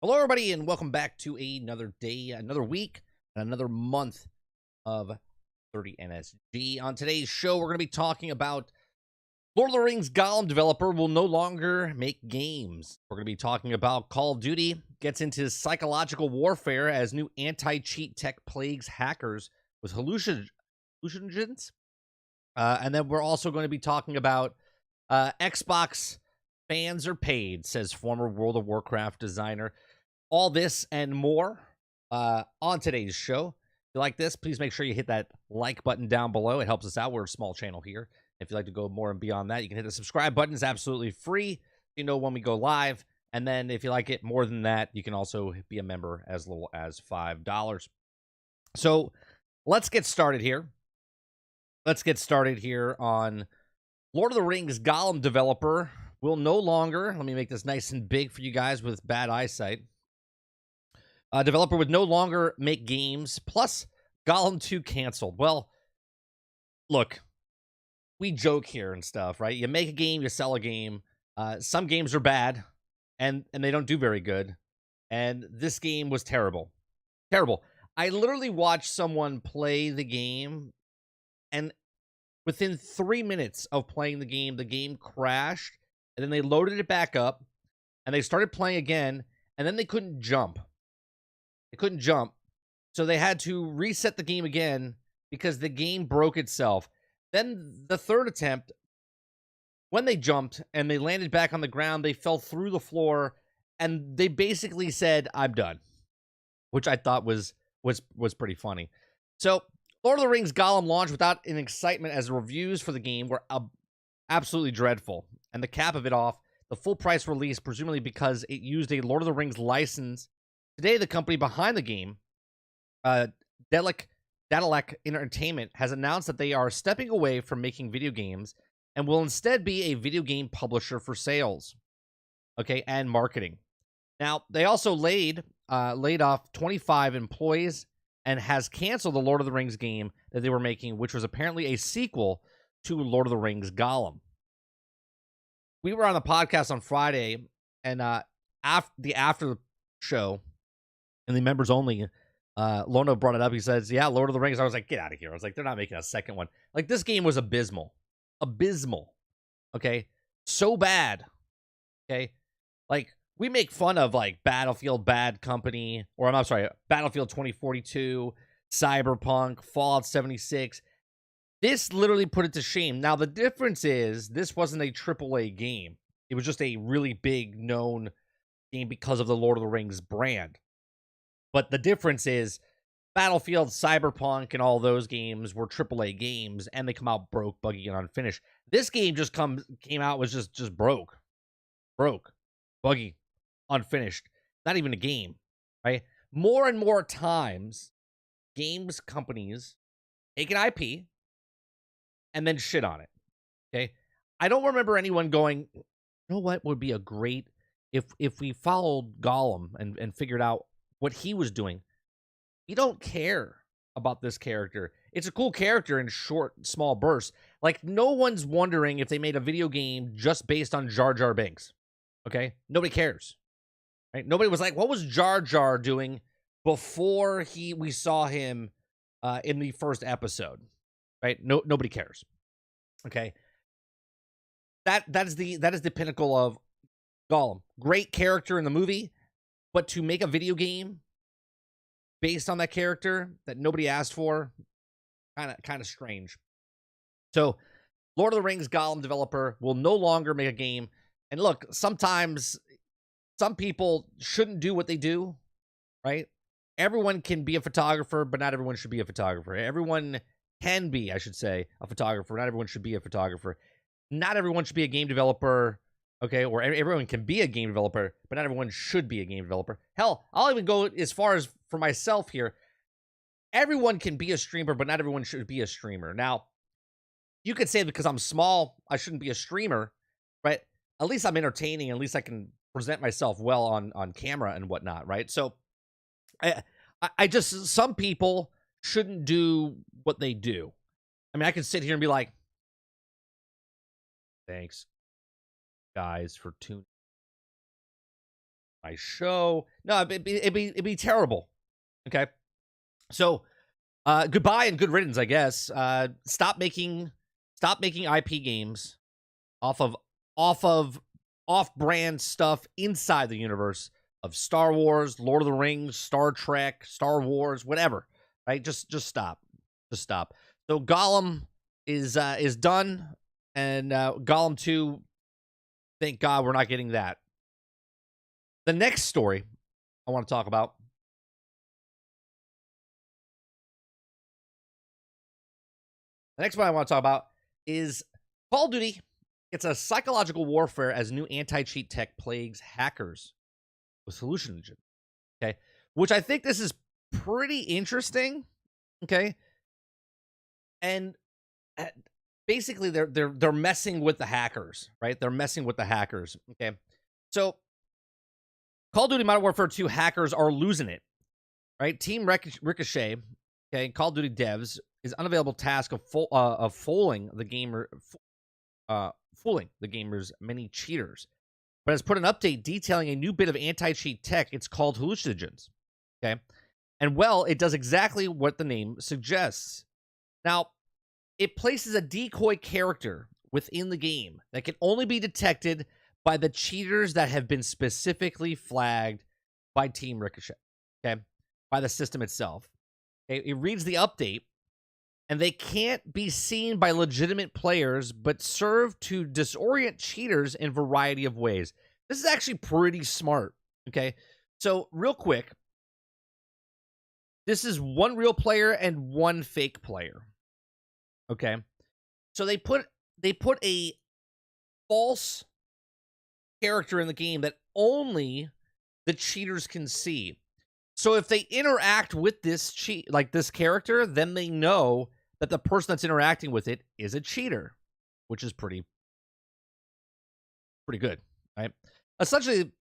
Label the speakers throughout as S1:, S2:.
S1: Hello, everybody, and welcome back to another day, another week, and another month of 30 NSG. On today's show, we're going to be talking about Lord of the Rings Gollum developer will no longer make games. We're going to be talking about Call of Duty gets into psychological warfare as new anti-cheat tech plagues hackers with hallucinations. And then we're also going to be talking about Xbox fans are paid, says former World of Warcraft designer. All this and more on today's show. If you like this, please make sure you hit that like button down below. It helps us out. We're a small channel here. If you'd like to go more and beyond that, you can hit the subscribe button. It's absolutely free. You know when we go live. And then if you like it more than that, you can also be a member as little as $5. So let's get started here. Let's get started here on Lord of the Rings Gollum developer will no longer, let me make this nice and big for you guys with bad eyesight. Developer would no longer make games, plus Gollum 2 canceled. Well, look, we joke here and stuff, right? You make a game, you sell a game. Some games are bad, and they don't do very good. And this game was terrible. Terrible. I literally watched someone play the game, and within 3 minutes of playing the game crashed, and then they loaded it back up, and they started playing again, and then they couldn't jump. They couldn't jump, so they had to reset the game again because the game broke itself. Then the third attempt, when they jumped and they landed back on the ground, they fell through the floor, and they basically said, "I'm done," which I thought was pretty funny. So, Lord of the Rings Gollum launched without an excitement as the reviews for the game were absolutely dreadful. And the cap of it off, the full price release, presumably because it used a Lord of the Rings license. Today, the company behind the game, Daedalic Entertainment, has announced that they are stepping away from making video games and will instead be a video game publisher for sales, okay, and marketing. Now, they also laid off 25 employees and has canceled the Lord of the Rings game that they were making, which was apparently a sequel to Lord of the Rings Gollum. We were on the podcast on Friday, and after the show, and the members only, Lono brought it up. He says, yeah, Lord of the Rings. I was like, get out of here. I was like, they're not making a second one. Like, this game was abysmal. Abysmal. Okay? So bad. Okay? Like, we make fun of, like, Battlefield Bad Company, or I'm sorry, Battlefield 2042, Cyberpunk, Fallout 76. This literally put it to shame. Now, the difference is this wasn't a AAA game. It was just a really big, known game because of the Lord of the Rings brand. But the difference is Battlefield, Cyberpunk, and all those games were AAA games, and they come out broke, buggy, and unfinished. This game just came out was just broke, buggy, unfinished. Not even a game, right? More and more times, games companies take an IP and then shit on it. Okay, I don't remember anyone going, you know what would be a great if we followed Gollum and figured out what he was doing. We don't care about this character. It's a cool character in short, small bursts. Like, no one's wondering if they made a video game just based on Jar Jar Binks. Okay? Nobody cares. Right? Nobody was like, what was Jar Jar doing before we saw him in the first episode? Right? Nobody cares. Okay? That is the pinnacle of Gollum. Great character in the movie. But to make a video game based on that character that nobody asked for, kind of strange. So, Lord of the Rings Gollum developer will no longer make a game. And look, sometimes some people shouldn't do what they do, right? Everyone can be a photographer, but not everyone should be a photographer. Everyone can be, I should say, a photographer. Not everyone should be a photographer. Not everyone should be a game developer. Okay, or everyone can be a game developer, but not everyone should be a game developer. Hell, I'll even go as far as for myself here. Everyone can be a streamer, but not everyone should be a streamer. Now, you could say because I'm small, I shouldn't be a streamer, right? At least I'm entertaining. At least I can present myself well on camera and whatnot, right? So, I just, some people shouldn't do what they do. I mean, I could sit here and be like, thanks, guys, for tuning. my show. No, it'd be terrible. Okay, so goodbye and good riddance, I guess. Stop making IP games off of off-brand stuff inside the universe of Star Wars, Lord of the Rings, Star Trek, Star Wars, whatever. Right? Just stop. Just stop. So Gollum is done, and Gollum 2, thank God we're not getting that. The next story I want to talk about. The next one I want to talk about is Call of Duty. It's a psychological warfare as new anti-cheat tech plagues hackers with hallucinations. Okay, which I think this is pretty interesting. Okay, and basically they're messing with the hackers, right? They're messing with the hackers. Okay, so Call of Duty Modern Warfare 2 hackers are losing it, right? Team Ricochet, okay, Call of Duty devs is unavailable task of fooling the gamer's many cheaters, but has put an update detailing a new bit of anti-cheat tech. It's called hallucinations. Okay, and well, it does exactly what the name suggests. Now, it places a decoy character within the game that can only be detected by the cheaters that have been specifically flagged by Team Ricochet, okay, by the system itself. Okay? It reads the update, and they can't be seen by legitimate players, but serve to disorient cheaters in a variety of ways. This is actually pretty smart, okay? So, real quick, this is one real player and one fake player, okay? So they put a false character in the game that only the cheaters can see. So if they interact with this this character, then they know that the person that's interacting with it is a cheater, which is pretty good, right? Essentially,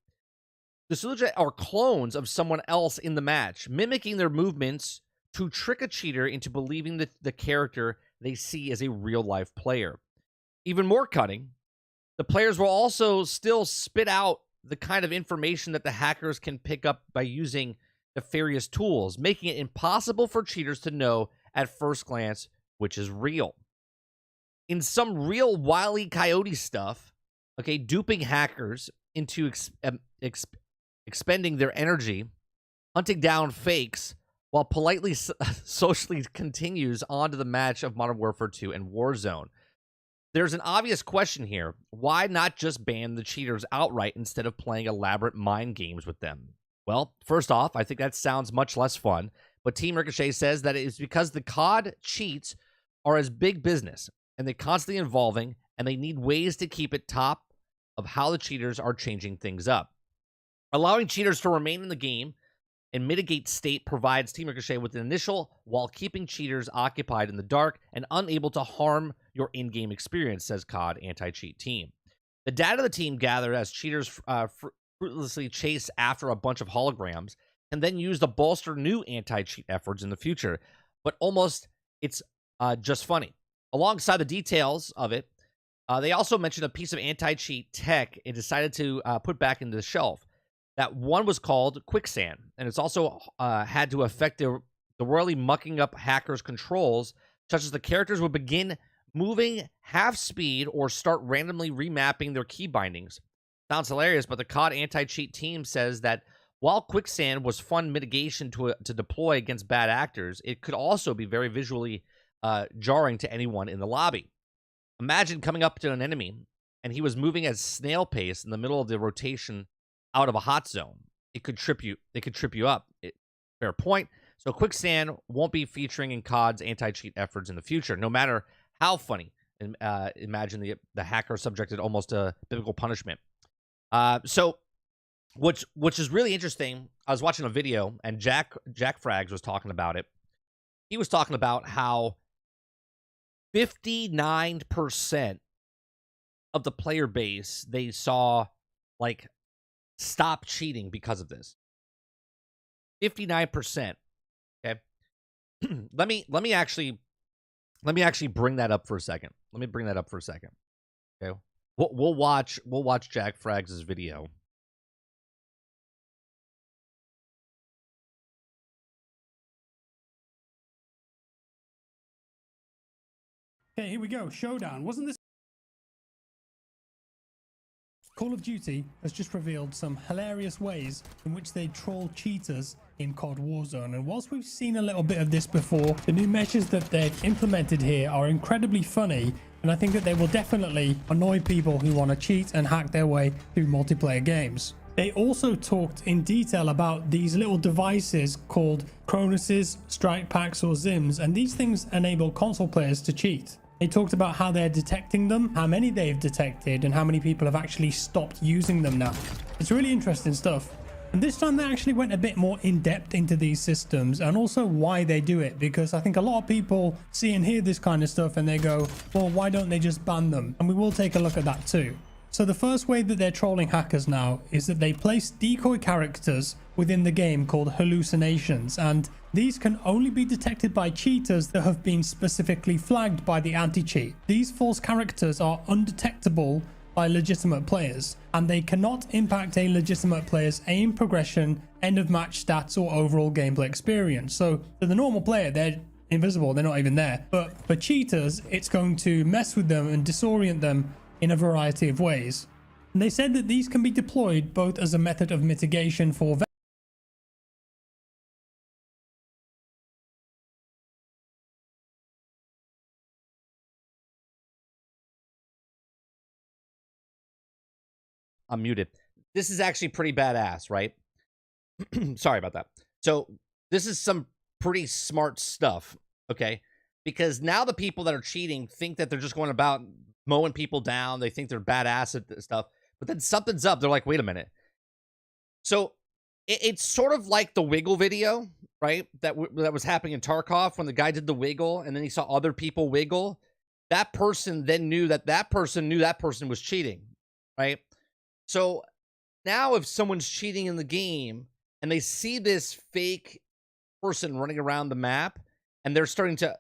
S1: the solution are clones of someone else in the match, mimicking their movements to trick a cheater into believing that the character they see as a real-life player. Even more cunning, the players will also still spit out the kind of information that the hackers can pick up by using nefarious tools, making it impossible for cheaters to know at first glance which is real. In some real Wile E. Coyote stuff, okay, duping hackers into expending their energy, hunting down fakes, while politely socially continues on to the match of Modern Warfare 2 and Warzone. There's an obvious question here. Why not just ban the cheaters outright instead of playing elaborate mind games with them? Well, first off, I think that sounds much less fun, but Team Ricochet says that it is because the COD cheats are as big business, and they're constantly evolving, and they need ways to keep it top of how the cheaters are changing things up. Allowing cheaters to remain in the game and mitigate state provides Team Ricochet with an initial while keeping cheaters occupied in the dark and unable to harm your in-game experience, says COD AntiCheat Team. The data the team gathered as cheaters fruitlessly chase after a bunch of holograms and then use to bolster new anti-cheat efforts in the future. But it's just funny. Alongside the details of it, they also mentioned a piece of anti-cheat tech it decided to put back into the shelf. That one was called Quicksand, and it's also had to affect the royally mucking up hackers' controls, such as the characters would begin moving half speed or start randomly remapping their key bindings. Sounds hilarious, but the COD anti-cheat team says that while Quicksand was fun mitigation to deploy against bad actors, it could also be very visually jarring to anyone in the lobby. Imagine coming up to an enemy, and he was moving at snail pace in the middle of the rotation out of a hot zone. It could trip you up. Fair point. So Quicksand won't be featuring in COD's anti-cheat efforts in the future, no matter how funny. Imagine the hacker subjected almost to biblical punishment. So, which is really interesting. I was watching a video, and Jack Frags was talking about it. He was talking about how 59% of the player base they saw stop cheating because of this. 59%. Okay. let me actually bring that up for a second. Okay. We'll watch Jack Frags' video.
S2: Okay, here we go. Showdown. Wasn't this... Call of Duty has just revealed some hilarious ways in which they troll cheaters in COD Warzone. And whilst we've seen a little bit of this before, the new measures that they've implemented here are incredibly funny. And I think that they will definitely annoy people who want to cheat and hack their way through multiplayer games. They also talked in detail about these little devices called Cronus's, Strike Packs or Zims, and these things enable console players to cheat. They talked about how they're detecting them, how many they've detected, and how many people have actually stopped using them now. It's really interesting stuff. And this time they actually went a bit more in depth into these systems and also why they do it, because I think a lot of people see and hear this kind of stuff and they go, well, why don't they just ban them? And we will take a look at that too. So the first way that they're trolling hackers now is that they place decoy characters within the game called hallucinations, and these can only be detected by cheaters that have been specifically flagged by the AntiCheat. These false characters are undetectable by legitimate players, and they cannot impact a legitimate player's aim, progression, end of match stats, or overall gameplay experience. So to the normal player, they're invisible, they're not even there. But for cheaters, it's going to mess with them and disorient them in a variety of ways. And they said that these can be deployed both as a method of mitigation for
S1: I'm muted. This is actually pretty badass, right? Sorry about that. So this is some pretty smart stuff, okay? Because now the people that are cheating think that they're just going about mowing people down. They think they're badass at this stuff. But then something's up. They're like, wait a minute. So it's sort of like the Wiggle video, right? That was happening in Tarkov when the guy did the wiggle and then he saw other people wiggle. That person then knew that person knew that person was cheating, right? So now if someone's cheating in the game and they see this fake person running around the map and they're starting to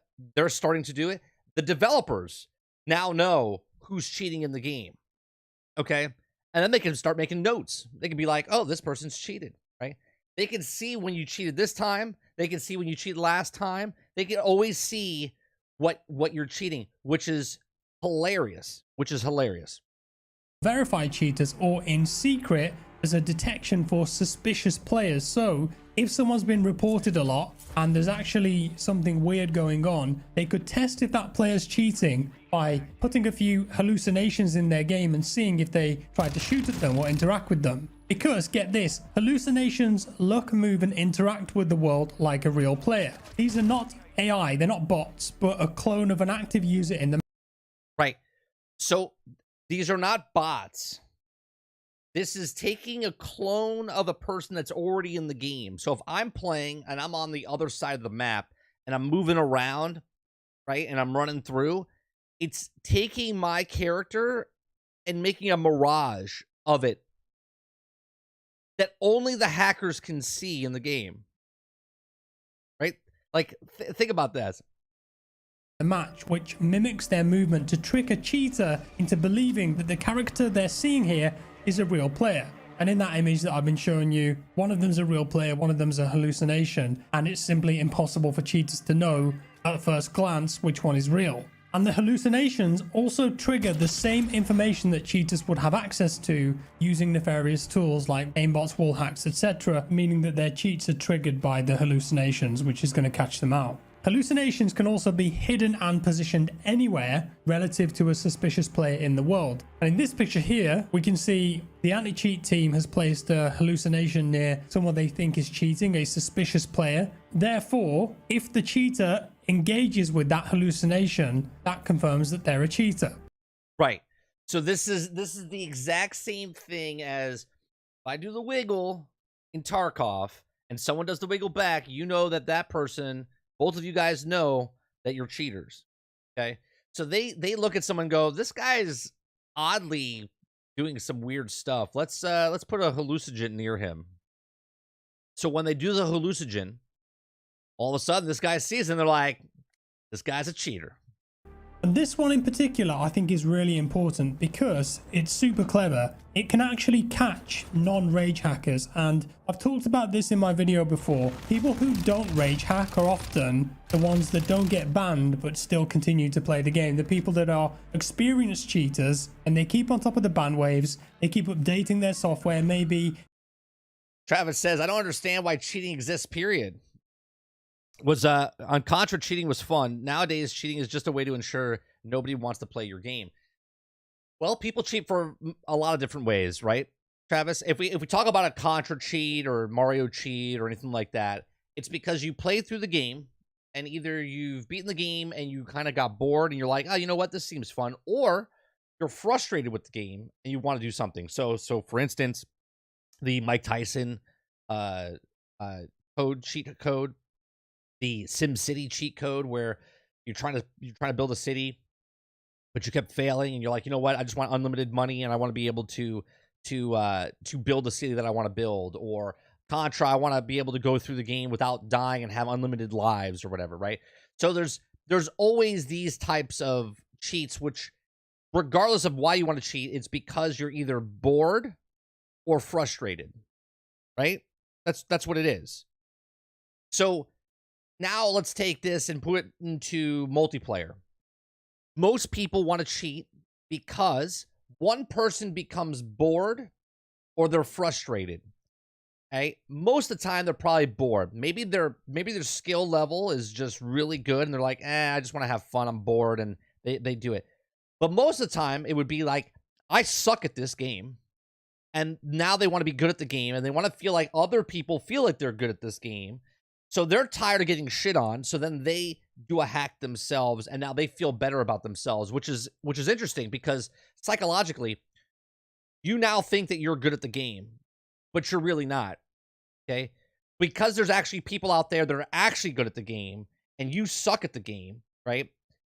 S1: do it, the developers now know who's cheating in the game. Okay? And then they can start making notes. They can be like, oh, this person's cheated, right? They can see when you cheated this time. They can see when you cheated last time. They can always see what you're cheating, which is hilarious.
S2: Verified cheaters or in secret as a detection for suspicious players. So if someone's been reported a lot and there's actually something weird going on, they could test if that player's cheating by putting a few hallucinations in their game and seeing if they try to shoot at them or interact with them. Because, get this, hallucinations look, move and interact with the world like a real player. These are not AI, they're not bots, but a clone of an active user in the...
S1: Right. So these are not bots. This is taking a clone of a person that's already in the game. So if I'm playing and I'm on the other side of the map and I'm moving around, right, and I'm running through, it's taking my character and making a mirage of it that only the hackers can see in the game. Right? Like, think about this.
S2: A match which mimics their movement to trick a cheater into believing that the character they're seeing here is a real player. And in that image that I've been showing you, one of them's a real player, one of them's a hallucination, and it's simply impossible for cheaters to know at first glance which one is real. And the hallucinations also trigger the same information that cheaters would have access to using nefarious tools like aimbots, wall hacks, etc., meaning that their cheats are triggered by the hallucinations, which is going to catch them out. Hallucinations can also be hidden and positioned anywhere relative to a suspicious player in the world. And in this picture here, we can see the AntiCheat team has placed a hallucination near someone they think is cheating, a suspicious player. Therefore, if the cheater engages with that hallucination, that confirms that they're a cheater.
S1: Right. So this is the exact same thing as if I do the wiggle in Tarkov and someone does the wiggle back, you know that person, both of you guys know that you're cheaters. Okay? So they look at someone and go, this guy is oddly doing some weird stuff. Let's put a hallucinogen near him. So when they do the hallucinogen, all of a sudden this guy sees and they're like, this guy's a cheater.
S2: And And this one in particular, I think is really important because it's super clever. It can actually catch non-rage hackers. And I've talked about this in my video before. People who don't rage hack are often the ones that don't get banned but still continue to play the game. The people that are experienced cheaters and they keep on top of the ban waves. They keep updating their software. Maybe
S1: Travis says, I don't understand why cheating exists, period. On Contra, cheating was fun. Nowadays, cheating is just a way to ensure nobody wants to play your game. Well, people cheat for a lot of different ways, right, Travis? If we talk about a Contra cheat or Mario cheat or anything like that, it's because you played through the game and either you've beaten the game and you kind of got bored and you're like, oh, you know what, this seems fun, or you're frustrated with the game and you want to do something. So for instance, the Mike Tyson cheat code, the SimCity cheat code, where you're trying to build a city, but you kept failing, and you're like, you know what? I just want unlimited money, and I want to be able to build a city that I want to build. Or Contra, I want to be able to go through the game without dying and have unlimited lives or whatever, right? So there's always these types of cheats, which, regardless of why you want to cheat, it's because you're either bored or frustrated, right? That's what it is. So now let's take this and put it into multiplayer. Most people want to cheat because one person becomes bored or they're frustrated. Okay? Most of the time they're probably bored. Maybe their skill level is just really good and they're like, I just want to have fun, I'm bored, and they do it. But most of the time it would be like, I suck at this game. And now they want to be good at the game, and they want to feel like other people feel like they're good at this game. So they're tired of getting shit on. So then they do a hack themselves, and now they feel better about themselves, which is interesting because psychologically, you now think that you're good at the game, but you're really not. Okay? Because there's actually people out there that are actually good at the game, and you suck at the game, right?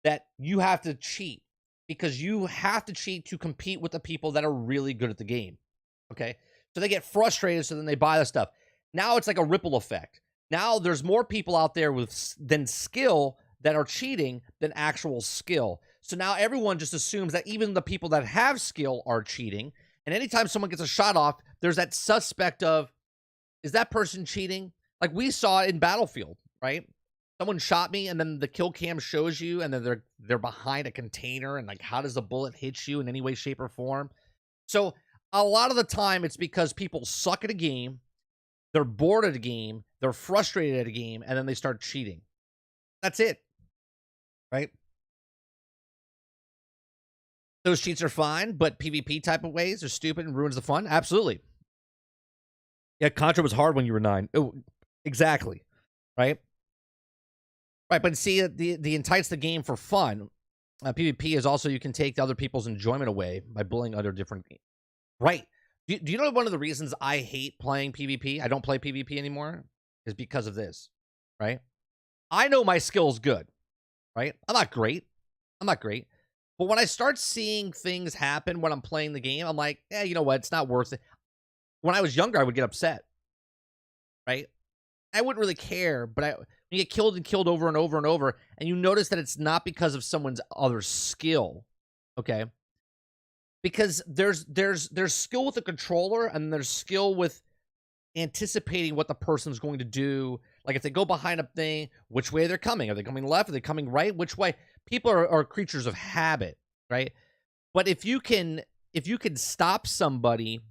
S1: That you have to cheat because you have to cheat to compete with the people that are really good at the game. Okay, so they get frustrated, so then they buy the stuff. Now it's like a ripple effect. Now there's more people out there than skill that are cheating than actual skill. So now everyone just assumes that even the people that have skill are cheating. And anytime someone gets a shot off, there's that suspect of, is that person cheating? Like we saw it in Battlefield, right? Someone shot me, and then the kill cam shows you, and then they're behind a container, and like, how does the bullet hit you in any way, shape, or form? So a lot of the time, it's because people suck at a game, they're bored at a game, they're frustrated at a game, and then they start cheating. That's it, right? Those cheats are fine, but PvP type of ways are stupid and ruins the fun. Absolutely. Yeah, Contra was hard when you were 9. Oh, exactly, right? Right, but see, the entice the game for fun. PvP is also, you can take the other people's enjoyment away by bullying other different games. Right. Do you know one of the reasons I hate playing PvP? I don't play PvP anymore is because of this, right? I know my skill's good, right? I'm not great. But when I start seeing things happen when I'm playing the game, I'm like, you know what? It's not worth it. When I was younger, I would get upset, right? I wouldn't really care, but you get killed and killed over and over and over, and you notice that it's not because of someone's other skill, okay? Because there's skill with the controller, and there's skill with anticipating what the person's going to do. Like if they go behind a thing, which way they're coming. Are they coming left? Are they coming right? Which way? People are creatures of habit, right? But if you can stop somebody,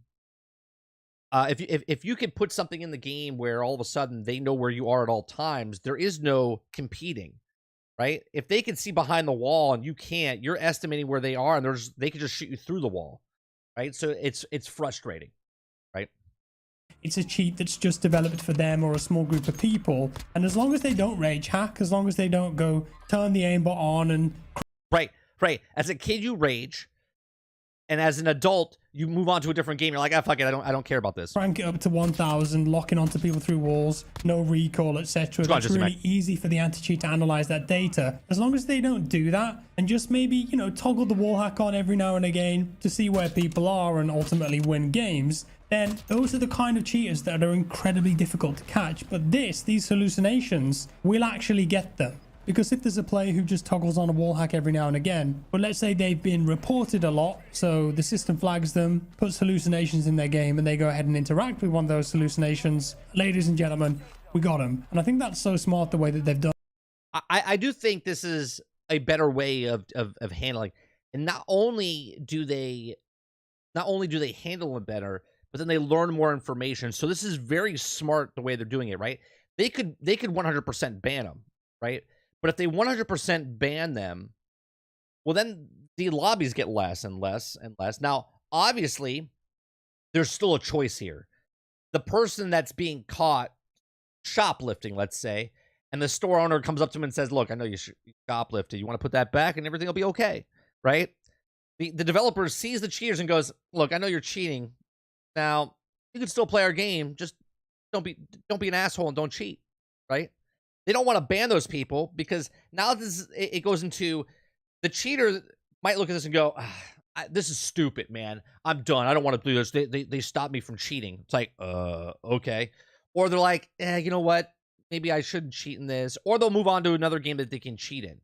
S1: if you can put something in the game where all of a sudden they know where you are at all times, there is no competing. Right? If they can see behind the wall and you can't, you're estimating where they are, and they can just shoot you through the wall. Right? So it's frustrating. Right?
S2: it's a cheat that's just developed for them or a small group of people. And as long as they don't rage hack, as long as they don't go turn the aimbot on and...
S1: Right. As a kid, you rage. And as an adult, you move on to a different game. You're like, fuck it, I don't care about this.
S2: Crank it up to 1,000, locking onto people through walls, no recoil, etc. It's really easy for the anti-cheat to analyze that data. As long as they don't do that, and just maybe, toggle the wall hack on every now and again to see where people are and ultimately win games, then those are the kind of cheaters that are incredibly difficult to catch. But these hallucinations will actually get them. Because if there's a player who just toggles on a wall hack every now and again, but let's say they've been reported a lot, so the system flags them, puts hallucinations in their game, and they go ahead and interact with one of those hallucinations, ladies and gentlemen, we got them. And I think that's so smart the way that they've done.
S1: I do think this is a better way of handling. And not only do they handle it better, but then they learn more information. So this is very smart the way they're doing it, right? They could 100% ban them, right? But if they 100% ban them, well, then the lobbies get less and less and less. Now, obviously, there's still a choice here. The person that's being caught shoplifting, let's say, and the store owner comes up to him and says, look, I know you shoplifted. You want to put that back and everything will be okay, right? The developer sees the cheaters and goes, look, I know you're cheating. Now, you can still play our game. Just don't be an asshole and don't cheat, right? They don't want to ban those people because now it goes into the cheater might look at this and go, this is stupid, man. I'm done. I don't want to do this. They stopped me from cheating. It's like, okay. Or they're like, you know what? Maybe I shouldn't cheat in this. Or they'll move on to another game that they can cheat in.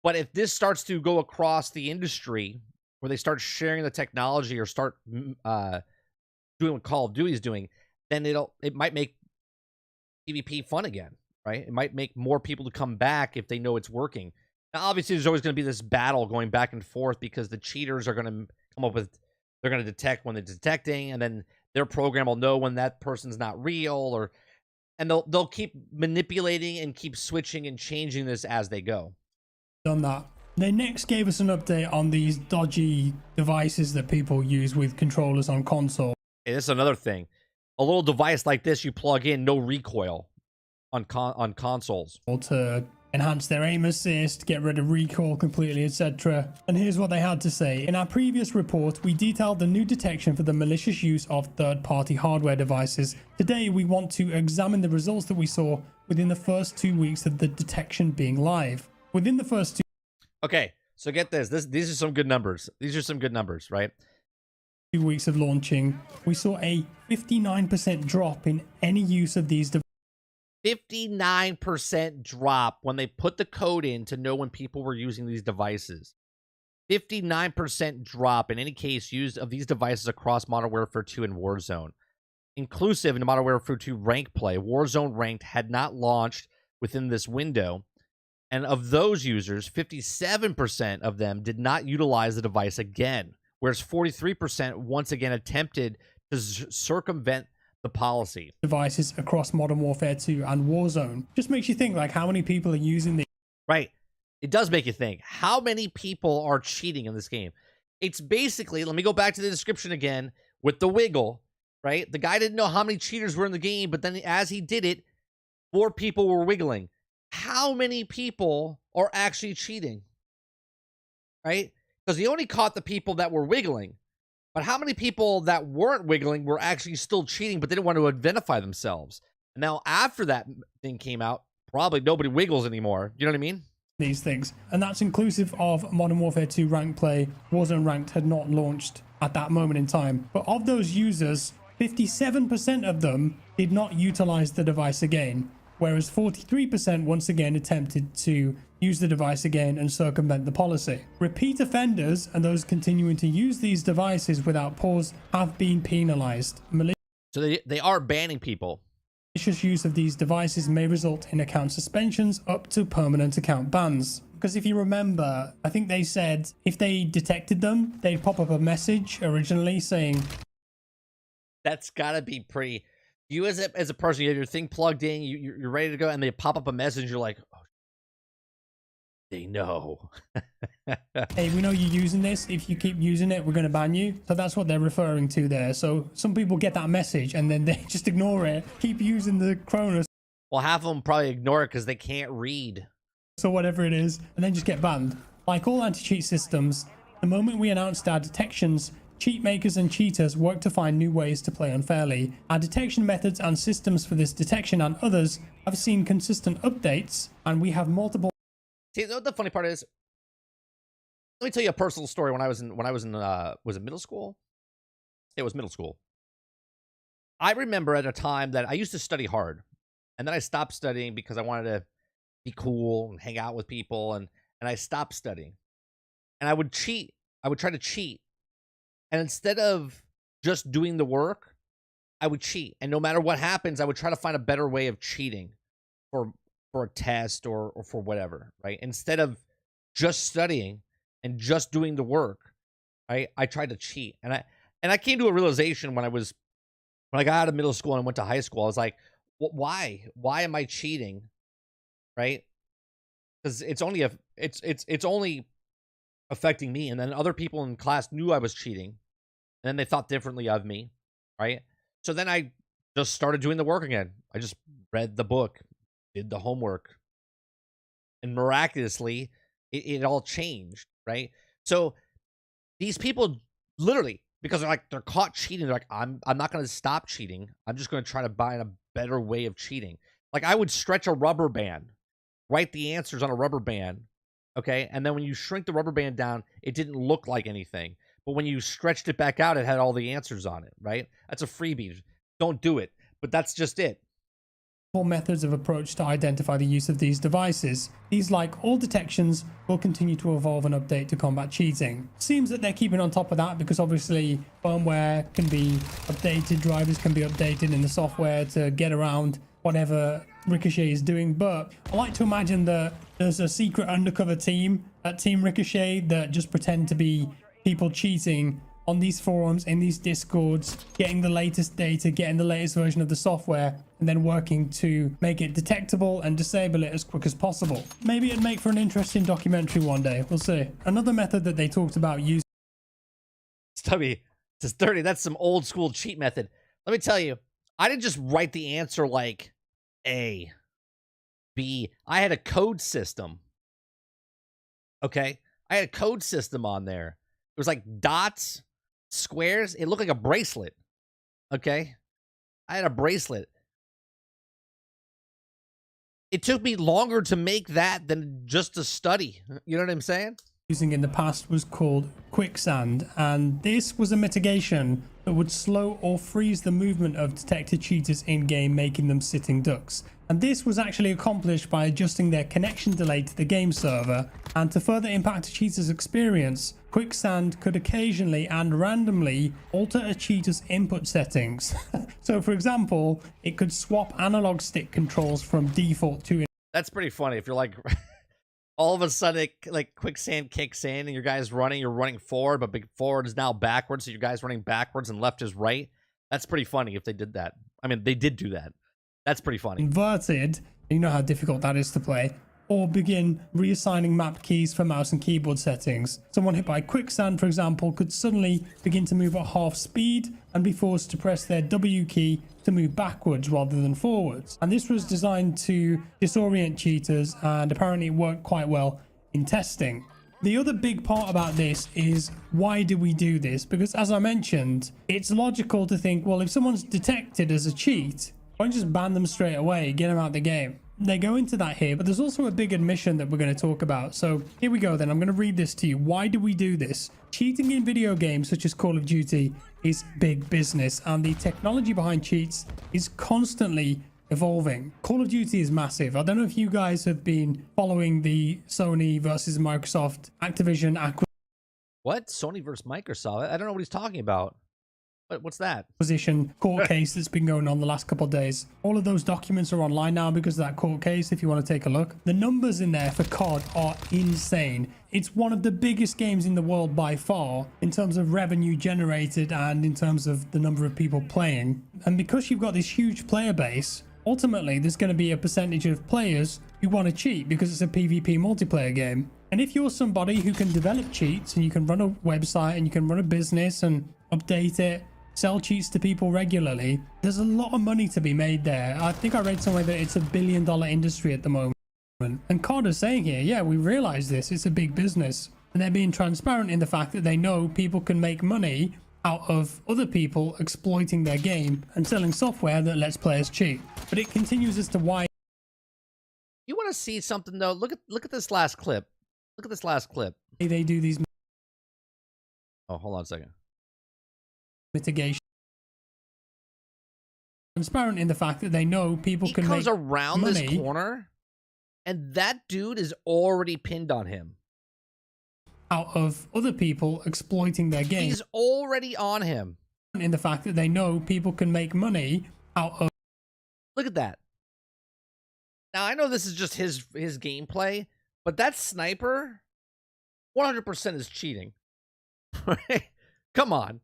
S1: But if this starts to go across the industry where they start sharing the technology or start doing what Call of Duty is doing, then it might make PvP fun again, right? It might make more people to come back if they know it's working. Now, obviously, there's always going to be this battle going back and forth because the cheaters are going to come up with, they're going to detect when they're detecting, and then their program will know when that person's not real, and they'll keep manipulating and keep switching and changing this as they go.
S2: Done that. They next gave us an update on these dodgy devices that people use with controllers on console.
S1: Hey, this is another thing. A little device like this you plug in, no recoil on consoles.
S2: To enhance their aim assist, get rid of recoil completely, etc. And here's what they had to say. In our previous report, we detailed the new detection for the malicious use of third-party hardware devices. Today, we want to examine the results that we saw within the first 2 weeks of the detection being live. Within the first 2...
S1: Okay, so get this. These are some good numbers. These are some good numbers, right?
S2: 2 weeks of launching, we saw a 59% drop in any use of these devices.
S1: 59% drop when they put the code in to know when people were using these devices. 59% drop in any case used of these devices across Modern Warfare 2 and Warzone. Inclusive in Modern Warfare 2 rank play, Warzone ranked had not launched within this window. And of those users, 57% of them did not utilize the device again, whereas 43% once again attempted to circumvent the policy.
S2: Devices across Modern Warfare 2 and Warzone. Just makes you think, like, how many people are using these?
S1: Right. It does make you think. How many people are cheating in this game? It's basically, let me go back to the description again, with the wiggle, right? The guy didn't know how many cheaters were in the game, but then as he did it, 4 people were wiggling. How many people are actually cheating? Right? Because he only caught the people that were wiggling. But how many people that weren't wiggling were actually still cheating, but they didn't want to identify themselves? And now, after that thing came out, probably nobody wiggles anymore. You know what I mean?
S2: These things. And that's inclusive of Modern Warfare 2 ranked play. Warzone ranked had not launched at that moment in time. But of those users, 57% of them did not utilize the device again, whereas 43% once again attempted to use the device again and circumvent the policy. Repeat offenders and those continuing to use these devices without pause have been penalized.
S1: So they are banning people.
S2: Malicious use of these devices may result in account suspensions up to permanent account bans. Because if you remember, I think they said if they detected them, they'd pop up a message originally saying...
S1: That's gotta be pretty... You as a person, you have your thing plugged in, you're ready to go, and they pop up a message, you're like, oh, they know.
S2: Hey, we know you're using this. If you keep using it, we're going to ban you. So that's what they're referring to there. So some people get that message and then they just ignore it, keep using the Cronus.
S1: Well, half of them probably ignore it because they can't read.
S2: So whatever it is, and then just get banned. Like all anti-cheat systems, the moment we announced our detections, cheat makers and cheaters work to find new ways to play unfairly. Our detection methods and systems for this detection and others have seen consistent updates, and we have multiple...
S1: See, you know what the funny part is? Let me tell you a personal story. When I was in was it middle school? It was middle school. I remember at a time that I used to study hard, and then I stopped studying because I wanted to be cool and hang out with people, and I stopped studying. And I would cheat. I would try to cheat. And instead of just doing the work, I would cheat. And no matter what happens, I would try to find a better way of cheating for a test or for whatever, right? Instead of just studying and just doing the work, right? I tried to cheat. And I came to a realization when I got out of middle school and went to high school. I was like, why? Why am I cheating? Right? Because it's only affecting me. And then other people in class knew I was cheating. And then they thought differently of me. Right? So then I just started doing the work again. I just read the book, did the homework. And miraculously, it all changed. Right? So these people literally, because they're caught cheating, they're like, I'm not gonna stop cheating. I'm just gonna try to find a better way of cheating. Like I would stretch a rubber band, write the answers on a rubber band, okay? And then when you shrink the rubber band down, it didn't look like anything. But when you stretched it back out, it had all the answers on it, right? That's a freebie. Don't do it. But that's just it.
S2: Methods of approach to identify the use of these devices. These, like all detections, will continue to evolve and update to combat cheating. Seems that they're keeping on top of that because obviously firmware can be updated, drivers can be updated in the software to get around whatever Ricochet is doing. But I like to imagine that there's a secret undercover team at Team Ricochet that just pretend to be people cheating on these forums, in these discords, getting the latest data, getting the latest version of the software, and then working to make it detectable and disable it as quick as possible. Maybe it'd make for an interesting documentary one day. We'll see. Another method that they talked about using...
S1: Stubby, this is 30. That's some old school cheat method. Let me tell you, I didn't just write the answer like A, B. I had a code system. Okay? I had a code system on there. It was like dots, squares. It looked like a bracelet. Okay? I had a bracelet. It took me longer to make that than just to study. You know what I'm saying?
S2: Using in the past was called Quicksand, and this was a mitigation that would slow or freeze the movement of detected cheaters in-game, making them sitting ducks. And this was actually accomplished by adjusting their connection delay to the game server, and to further impact a cheater's experience, Quicksand could occasionally and randomly alter a cheater's input settings. So for example, it could swap analog stick controls from default to...
S1: That's pretty funny if you're like... all of a sudden, like Quicksand kicks in and your guy's running, you're running forward, but forward is now backwards, so your guy's running backwards and left is right. That's pretty funny if they did that. I mean, they did do that. That's pretty funny.
S2: Inverted, you know how difficult that is to play. Or begin reassigning map keys for mouse and keyboard settings. Someone hit by Quicksand, for example, could suddenly begin to move at half speed and be forced to press their W key to move backwards rather than forwards. And this was designed to disorient cheaters, and apparently it worked quite well in testing. The other big part about this is, why do we do this? Because as I mentioned, it's logical to think, well, if someone's detected as a cheat, why don't you just ban them straight away, get them out of the game? They go into that here, but there's also a big admission that we're going to talk about. So here we go then. I'm going to read this to you. Why do we do this? Cheating in video games such as Call of Duty is big business, and the technology behind cheats is constantly evolving. Call of Duty is massive. I don't know if you guys have been following the Sony versus Microsoft Activision acquisition.
S1: What? Sony versus Microsoft? I don't know what he's talking about. What's that?
S2: Acquisition court case that's been going on the last couple of days. All of those documents are online now because of that court case, if you want to take a look. The numbers in there for COD are insane. It's one of the biggest games in the world by far in terms of revenue generated and in terms of the number of people playing. And because you've got this huge player base, ultimately there's going to be a percentage of players who want to cheat because it's a PvP multiplayer game. And if you're somebody who can develop cheats and you can run a website and you can run a business and update it, sell cheats to people regularly, there's a lot of money to be made there. I think I read somewhere that it's $1 billion industry at the moment. And COD is saying here, yeah, we realize this, it's a big business. And they're being transparent in the fact that they know people can make money out of other people exploiting their game and selling software that lets players cheat. But it continues as to why.
S1: You want to see something though? Look at this last clip. Look at this last clip.
S2: They do these.
S1: Oh, hold on a second.
S2: Mitigation. Transparent in the fact that they know people can make
S1: money. He comes around this corner. And that dude is already pinned on him.
S2: Out of other people exploiting their game.
S1: He's already on him.
S2: In the fact that they know people can make money out of.
S1: Look at that. Now, I know this is just his gameplay, but that sniper 100% is cheating. Come on.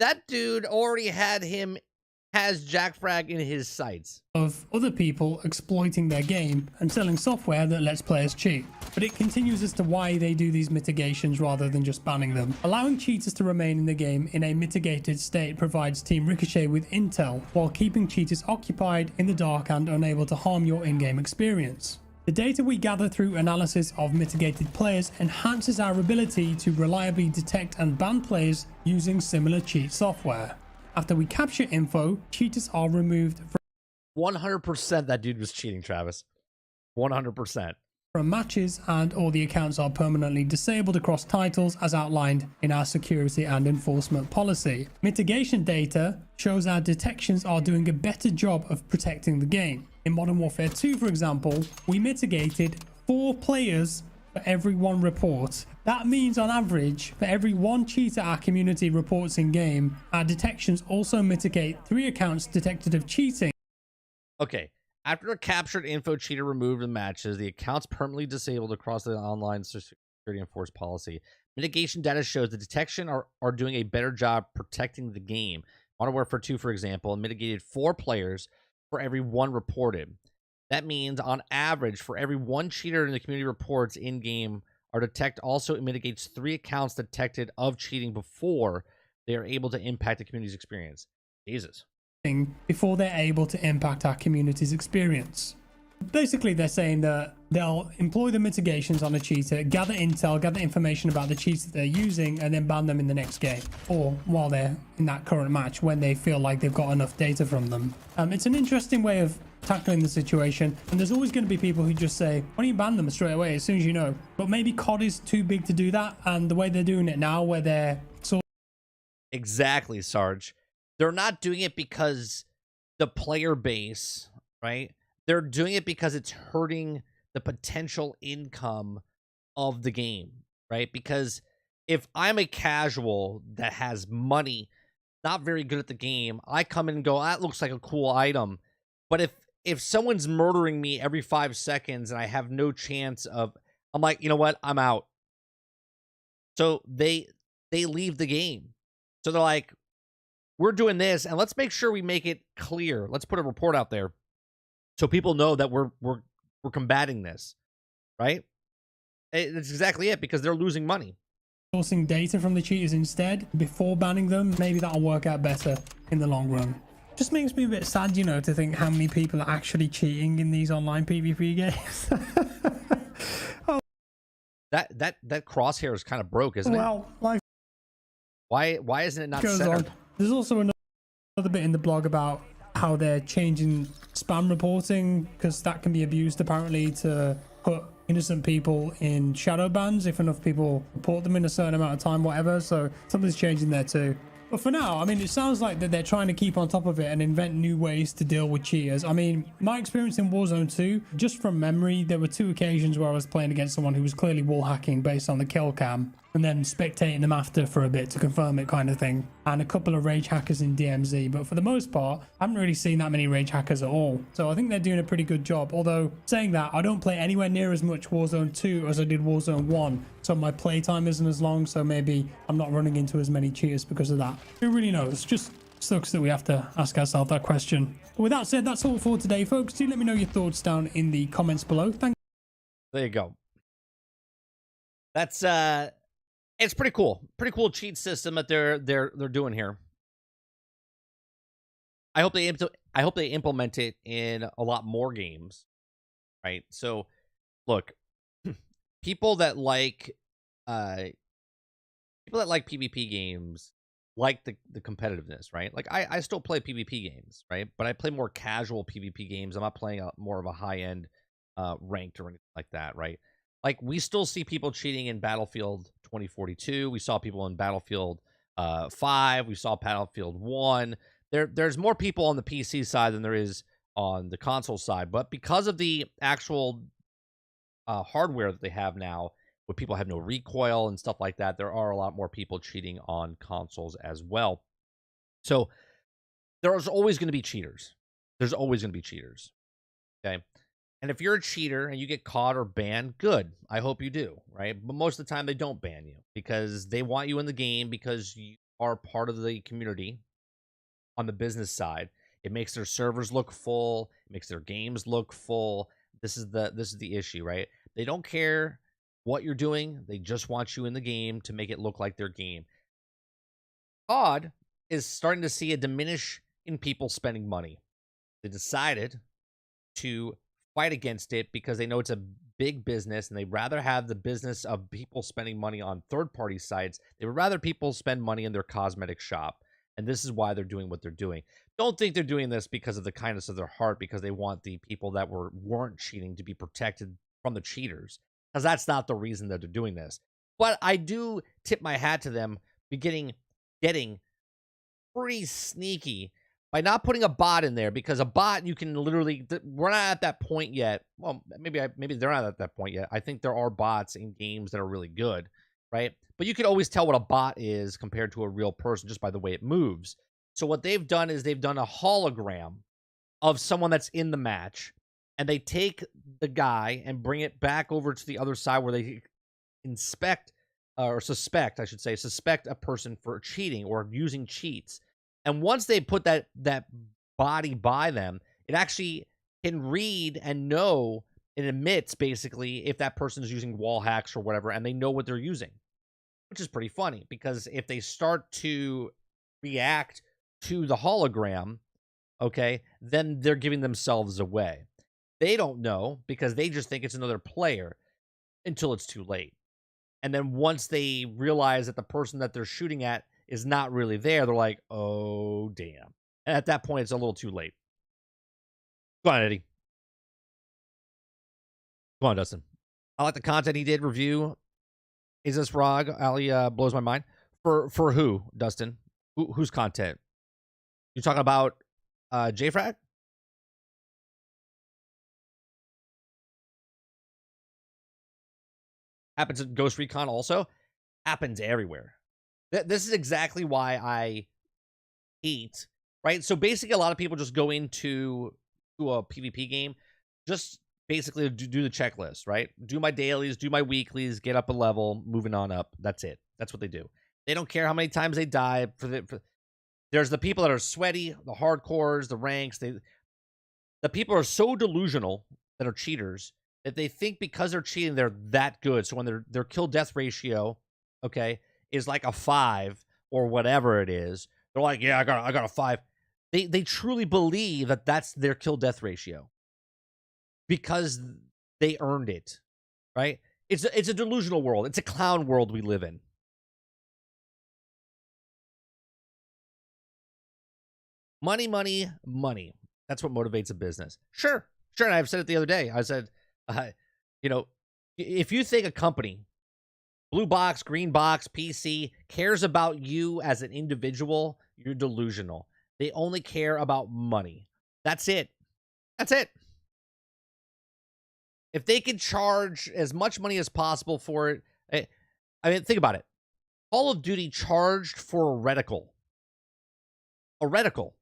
S1: That dude already has Jack Frag in his sights.
S2: Of other people exploiting their game and selling software that lets players cheat. But it continues as to why they do these mitigations rather than just banning them. Allowing cheaters to remain in the game in a mitigated state provides Team Ricochet with intel, while keeping cheaters occupied in the dark and unable to harm your in-game experience. The data we gather through analysis of mitigated players enhances our ability to reliably detect and ban players using similar cheat software. After we capture info, cheaters are removed
S1: 100% that dude was cheating, Travis. 100%.
S2: From matches, and all the accounts are permanently disabled across titles as outlined in our security and enforcement policy. Mitigation data shows our detections are doing a better job of protecting the game. In Modern Warfare 2, for example, we mitigated 4 players for every 1 report. That means on average, for every 1 cheater our community reports in game, our detections also mitigate 3 accounts detected of cheating.
S1: Okay, after a captured info cheater removed in matches, the account's permanently disabled across the online security enforced policy. Mitigation data shows the detection are doing a better job protecting the game. Modern Warfare 2, for example, mitigated 4 players for every 1 reported. That means on average, for every 1 cheater in the community reports in-game, our detect also mitigates 3 accounts detected of cheating before they are able to impact the community's experience. Jesus.
S2: Before they're able to impact our community's experience. Basically, they're saying that they'll employ the mitigations on a cheater, gather intel, gather information about the cheats that they're using, and then ban them in the next game, or while they're in that current match when they feel like they've got enough data from them. It's an interesting way of tackling the situation, and there's always going to be people who just say, why don't you ban them straight away as soon as you know? But maybe COD is too big to do that, and the way they're doing it now, where they're
S1: exactly, Sarge. They're not doing it because the player base, right? They're doing it because it's hurting the potential income of the game, right? Because if I'm a casual that has money, not very good at the game, I come in and go, that looks like a cool item. But if someone's murdering me every 5 seconds and I have no chance of, I'm like, you know what? I'm out. So they leave the game. So they're like, we're doing this, and let's make sure we make it clear. Let's put a report out there so people know that we're combating this, right? That's exactly it, because they're losing money.
S2: Sourcing data from the cheaters instead before banning them, maybe that'll work out better in the long run. Just makes me a bit sad, you know, to think how many people are actually cheating in these online PvP games. Oh.
S1: That crosshair is kind of broke, isn't it?
S2: Well, life.
S1: Why isn't it not
S2: goes
S1: centered?
S2: on. There's also another bit in the blog about how they're changing spam reporting, because that can be abused apparently to put innocent people in shadow bans if enough people report them in a certain amount of time, whatever. So something's changing there too. But for now, I mean, it sounds like that they're trying to keep on top of it and invent new ways to deal with cheaters. I mean, my experience in Warzone 2, just from memory, there were 2 occasions where I was playing against someone who was clearly wall hacking based on the kill cam, and then spectating them after for a bit to confirm it, kind of thing. And a couple of rage hackers in DMZ, but for the most part, I haven't really seen that many rage hackers at all. So I think they're doing a pretty good job. Although, saying that, I don't play anywhere near as much Warzone 2 as I did Warzone 1. So my playtime isn't as long, so maybe I'm not running into as many cheaters because of that. Who really knows? Just sucks that we have to ask ourselves that question. But with that said, that's all for today, folks. Do let me know your thoughts down in the comments below. Thank you.
S1: There you go. That's it's pretty cool. Pretty cool cheat system that they're doing here. I hope they implement it in a lot more games, right? So, look, people that like PvP games like the competitiveness, right? Like I still play PvP games, right? But I play more casual PvP games. I'm not playing more of a high end ranked or anything like that, right? Like, we still see people cheating in Battlefield 2042. We saw people in Battlefield 5. We saw Battlefield 1. There's more people on the PC side than there is on the console side. But because of the actual hardware that they have now, where people have no recoil and stuff like that, there are a lot more people cheating on consoles as well. So there's always going to be cheaters. There's always going to be cheaters. Okay. And if you're a cheater and you get caught or banned, good. I hope you do, right? But most of the time they don't ban you because they want you in the game because you are part of the community on the business side. It makes their servers look full, it makes their games look full. This is the issue, right? They don't care what you're doing. They just want you in the game to make it look like their game. COD is starting to see a diminish in people spending money. They decided to fight against it because they know it's a big business and they'd rather have the business of people spending money on third-party sites. They would rather people spend money in their cosmetic shop. And this is why they're doing what they're doing. Don't think they're doing this because of the kindness of their heart, because they want the people that weren't cheating to be protected from the cheaters. Because that's not the reason that they're doing this. But I do tip my hat to them getting pretty sneaky by not putting a bot in there, because a bot, you can literally, we're not at that point yet. Well, maybe they're not at that point yet. I think there are bots in games that are really good, right? But you can always tell what a bot is compared to a real person just by the way it moves. So what they've done is they've done a hologram of someone that's in the match, and they take the guy and bring it back over to the other side where they suspect a person for cheating or using cheats. And once they put that body by them, it actually can read and know, it admits basically if that person is using wall hacks or whatever, and they know what they're using, which is pretty funny because if they start to react to the hologram, okay, then they're giving themselves away. They don't know because they just think it's another player until it's too late. And then once they realize that the person that they're shooting at is not really there, they're like, oh, damn. And at that point, it's a little too late. Go on, Eddie. Go on, Dustin. I like the content he did review. Is this Rog? Ali blows my mind. For who, Dustin? Whose content? You talking about JFrag? Happens at Ghost Recon also. Happens everywhere. This is exactly why I hate, right? So basically, a lot of people just go into a PvP game, just basically do the checklist, right? Do my dailies, do my weeklies, get up a level, moving on up. That's it. That's what they do. They don't care how many times they die. There's the people that are sweaty, the hardcores, the ranks. The people are so delusional that are cheaters that they think because they're cheating, they're that good. So when their kill death ratio, okay, is like a 5 or whatever it is, they're like, yeah, I got a 5. They truly believe that that's their kill death ratio because they earned it, right? It's a delusional world. It's a clown world we live in. Money, money, money. That's what motivates a business. Sure. And I've said it the other day. I said, if you think a company, blue box, green box, PC, cares about you as an individual, you're delusional. They only care about money. That's it. That's it. If they could charge as much money as possible for it, I mean, think about it. Call of Duty charged for a reticle. A reticle.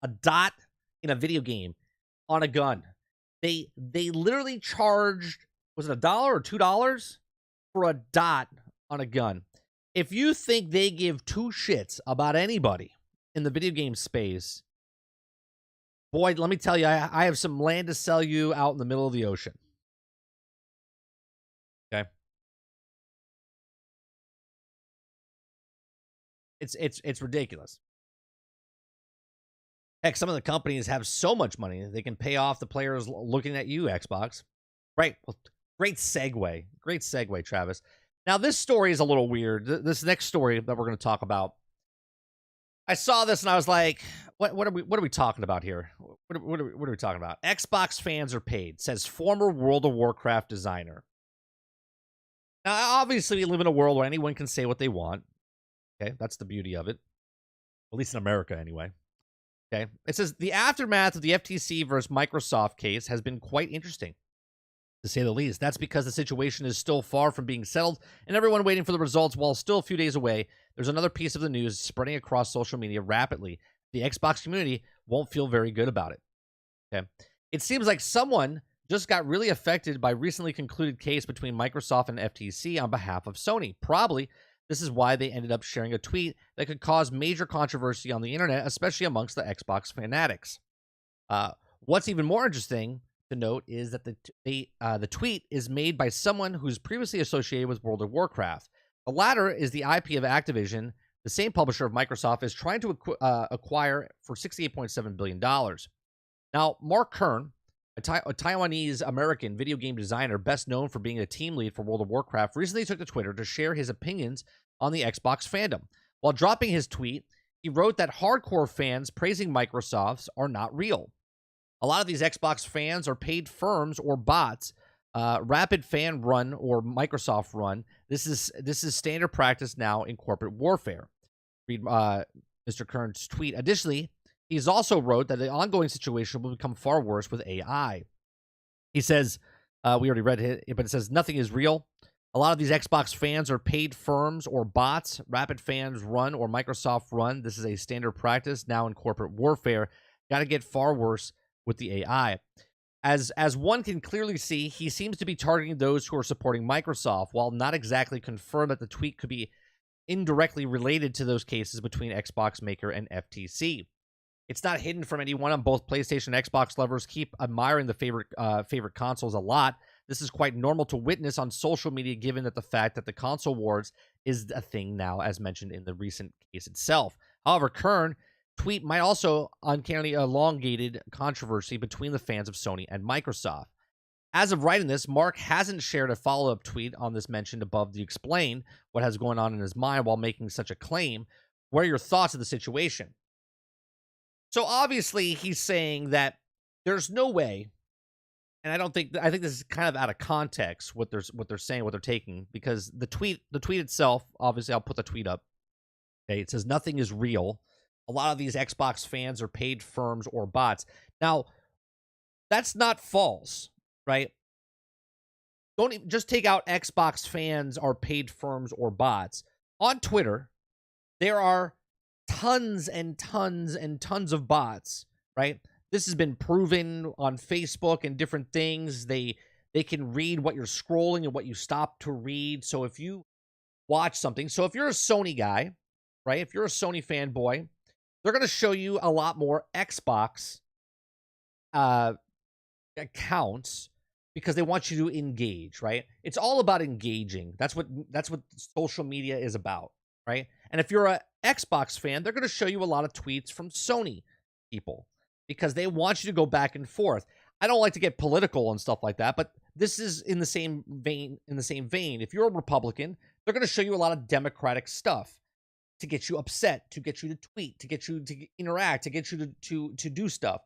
S1: A dot in a video game on a gun. They literally charged, was it $1 or $2 for a dot on a gun? If you think they give two shits about anybody in the video game space, boy, let me tell you, I have some land to sell you out in the middle of the ocean. Okay. It's ridiculous. Heck, some of the companies have so much money they can pay off the players looking at you, Xbox. Right. Well, great segue. Great segue, Travis. Now, this story is a little weird. This next story that we're going to talk about, I saw this and I was like, what are we talking about here? What are we talking about? Xbox fans are paid, says former World of Warcraft designer. Now, obviously, we live in a world where anyone can say what they want. Okay, that's the beauty of it. At least in America, anyway. Okay, it says the aftermath of the FTC versus Microsoft case has been quite interesting. to say the least. That's because the situation is still far from being settled, and everyone waiting for the results while still a few days away. There's another piece of the news spreading across social media rapidly. The Xbox community won't feel very good about it. Okay. It seems like someone just got really affected by recently concluded case between Microsoft and FTC on behalf of Sony. Probably this is why they ended up sharing a tweet that could cause major controversy on the internet, especially amongst the Xbox fanatics. What's even more interesting to note is that the tweet is made by someone who's previously associated with World of Warcraft. The latter is the IP of Activision, the same publisher of Microsoft is trying to acquire for $68.7 billion. Now, Mark Kern, a Taiwanese-American video game designer best known for being a team lead for World of Warcraft, recently took to Twitter to share his opinions on the Xbox fandom. While dropping his tweet, he wrote that hardcore fans praising Microsoft's are not real. A lot of these Xbox fans are paid firms or bots, rapid fan run or Microsoft run. This is standard practice now in corporate warfare. Read Mr. Kern's tweet. Additionally, he's also wrote that the ongoing situation will become far worse with AI. He says, we already read it, but it says nothing is real. A lot of these Xbox fans are paid firms or bots, rapid fans run or Microsoft run. This is a standard practice now in corporate warfare. Got to get far worse with the AI. As one can clearly see, he seems to be targeting those who are supporting Microsoft, while not exactly confirmed that the tweet could be indirectly related to those cases between Xbox Maker and FTC. It's not hidden from anyone on both PlayStation and Xbox lovers keep admiring the favorite consoles a lot. This is quite normal to witness on social media, given that the fact that the console wars is a thing now, as mentioned in the recent case itself. However, Kern tweet might also uncannily elongated controversy between the fans of Sony and Microsoft. As of writing this, Mark hasn't shared a follow-up tweet on this mentioned above to explain what has going on in his mind while making such a claim. What are your thoughts of the situation? So obviously he's saying that there's no way, and I think this is kind of out of context what they're saying, what they're taking, because the tweet itself, obviously I'll put the tweet up. Okay, it says nothing is real. A lot of these Xbox fans are paid firms or bots. Now, that's not false, right? Don't just take out Xbox fans are paid firms or bots. On Twitter, there are tons and tons and tons of bots, right? This has been proven on Facebook and different things. They can read what you're scrolling and what you stop to read. So if you watch something, so if you're a Sony guy, right? If you're a Sony fanboy, they're going to show you a lot more Xbox accounts because they want you to engage, right? It's all about engaging. That's what social media is about, right? And if you're a Xbox fan, they're going to show you a lot of tweets from Sony people because they want you to go back and forth. I don't like to get political and stuff like that, but this is in the same vein. If you're a Republican, they're going to show you a lot of Democratic stuff to get you upset, to get you to tweet, to get you to interact, to get you to do stuff.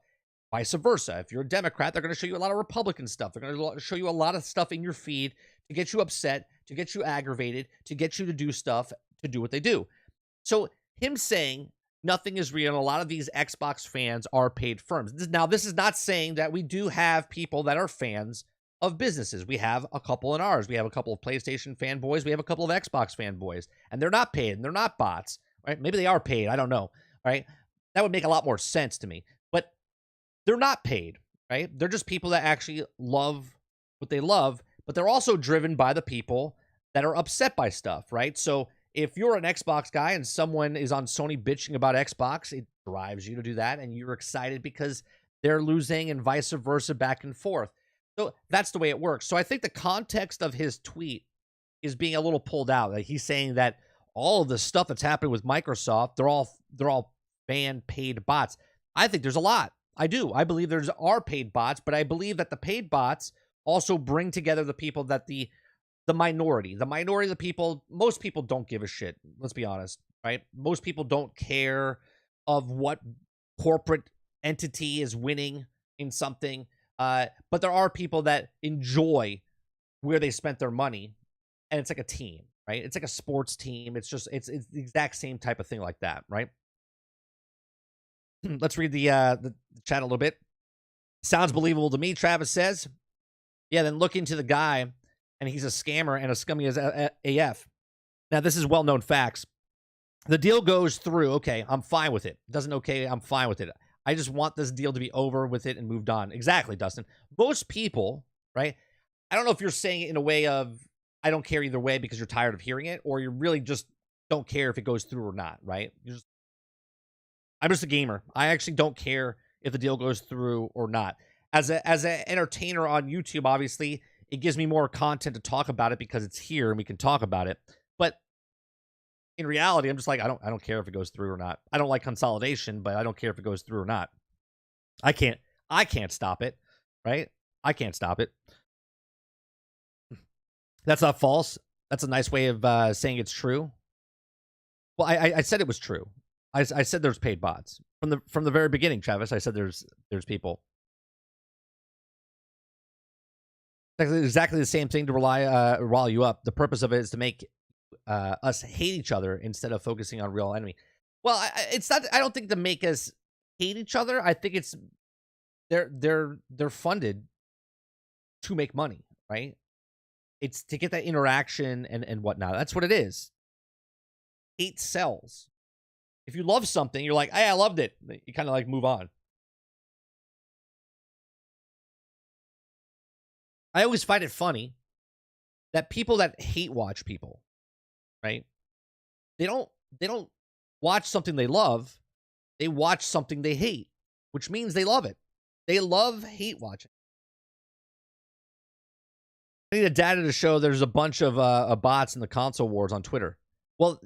S1: Vice versa. If you're a Democrat, they're going to show you a lot of Republican stuff. They're going to show you a lot of stuff in your feed to get you upset, to get you aggravated, to get you to do stuff, to do what they do. So him saying nothing is real, and a lot of these Xbox fans are paid firms. Now, this is not saying that we do have people that are fans of businesses. We have a couple in ours. We have a couple of PlayStation fanboys. We have a couple of Xbox fanboys, and they're not paid, and they're not bots, right? Maybe they are paid. I don't know, right? That would make a lot more sense to me, but they're not paid, right? They're just people that actually love what they love, but they're also driven by the people that are upset by stuff, right? So if you're an Xbox guy and someone is on Sony bitching about Xbox, it drives you to do that, and you're excited because they're losing and vice versa, back and forth. So that's the way it works. So I think the context of his tweet is being a little pulled out. Like he's saying that all of the stuff that's happening with Microsoft, they're all fan paid bots. I think there's a lot. I do. I believe are paid bots, but I believe that the paid bots also bring together the people that the minority of the people, most people don't give a shit. Let's be honest, right? Most people don't care of what corporate entity is winning in something. But there are people that enjoy where they spent their money, and it's like a team, right? It's like a sports team. It's the exact same type of thing like that, right? Let's read the chat a little bit. Sounds believable to me, Travis says. Yeah, then look into the guy, and he's a scammer and a scummy as AF. Now, this is well-known facts. The deal goes through. Okay, I'm fine with it. Doesn't okay, I'm fine with it. I just want this deal to be over with it and moved on. Exactly, Dustin. Most people, right? I don't know if you're saying it in a way of, I don't care either way because you're tired of hearing it, or you really just don't care if it goes through or not, right? I'm just a gamer. I actually don't care if the deal goes through or not. As an entertainer on YouTube, obviously, it gives me more content to talk about it because it's here and we can talk about it. But in reality, I'm just like, I don't care if it goes through or not. I don't like consolidation, but I don't care if it goes through or not. I can't stop it, right? I can't stop it. That's not false. That's a nice way of saying it's true. Well, I said it was true. I said there's paid bots from the very beginning, Travis. I said there's people. Exactly the same thing to rile you up. The purpose of it is to make us hate each other instead of focusing on real enemy. Well, it's not. I don't think to make us hate each other. I think it's they're funded to make money, right? It's to get that interaction and whatnot. That's what it is. Hate sells. If you love something, you're like, hey, I loved it. You kind of like move on. I always find it funny that people that hate watch people, right? They don't watch something they love. They watch something they hate, which means they love it. They love hate watching. I need a data to show there's a bunch of bots in the console wars on Twitter. Well,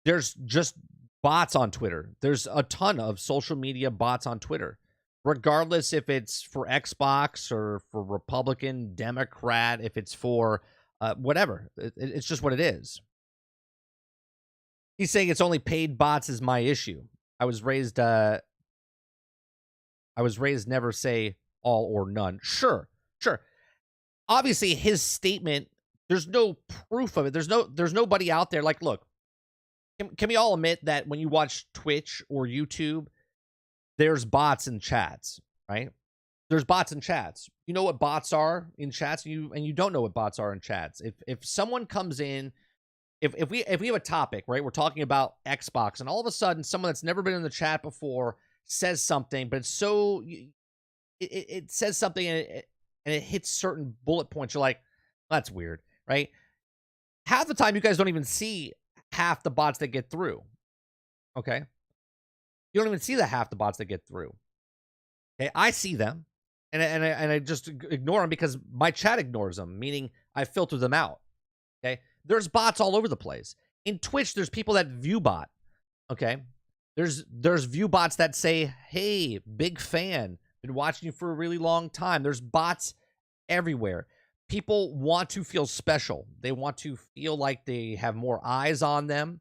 S1: there's just bots on Twitter. There's a ton of social media bots on Twitter, regardless if it's for Xbox or for Republican, Democrat, if it's for whatever. It's just what it is. He's saying it's only paid bots is my issue. I was raised never say all or none. Sure. Obviously, his statement, there's no proof of it. There's nobody out there like, look, can we all admit that when you watch Twitch or YouTube, there's bots in chats, right? There's bots in chats. You know what bots are in chats, and you don't know what bots are in chats. If someone comes in, if we have a topic, right? We're talking about Xbox, and all of a sudden someone that's never been in the chat before says something, but it's so it says something and it hits certain bullet points. You're like, that's weird, right? Half the time, you guys don't even see half the bots that get through. Okay, you don't even see half the bots that get through. Okay, I see them, and I just ignore them because my chat ignores them, meaning I filter them out. Okay, there's bots all over the place. In Twitch, there's people that view bot. Okay, there's view bots that say, "Hey, big fan, been watching you for a really long time." There's bots everywhere. People want to feel special. They want to feel like they have more eyes on them,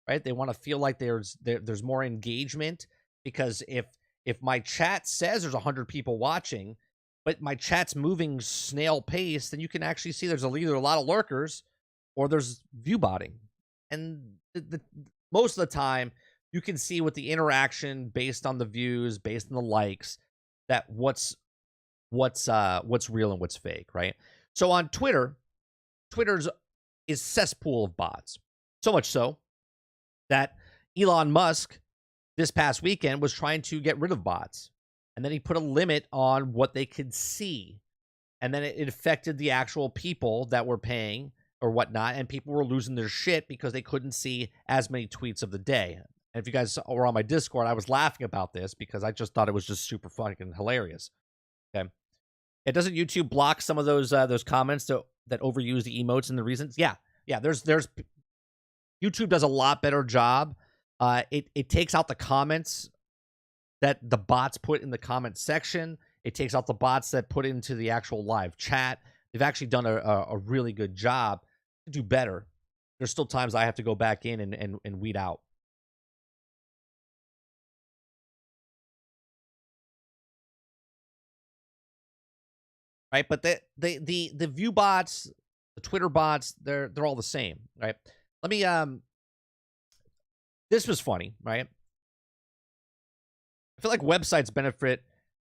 S1: right? They want to feel like there's more engagement, because if my chat says there's 100 people watching, but my chat's moving snail pace, then you can actually see there's either a lot of lurkers or there's view botting. And most of the time, you can see with the interaction based on the views, based on the likes, that what's real and what's fake, right? So on Twitter's is cesspool of bots. So much so that Elon Musk this past weekend was trying to get rid of bots. And then he put a limit on what they could see. And then it affected the actual people that were paying or whatnot. And people were losing their shit because they couldn't see as many tweets of the day. And if you guys were on my Discord, I was laughing about this because I just thought it was just super fucking hilarious. Okay. Doesn't YouTube block some of those comments that overuse the emotes and the reasons? Yeah. There's YouTube does a lot better job. It takes out the comments that the bots put in the comment section. It takes out the bots that put into the actual live chat. They've actually done a really good job to do better. There's still times I have to go back in and weed out. Right, but the view bots, the Twitter bots, they're all the same, right? Let me this was funny, right? I feel like websites benefit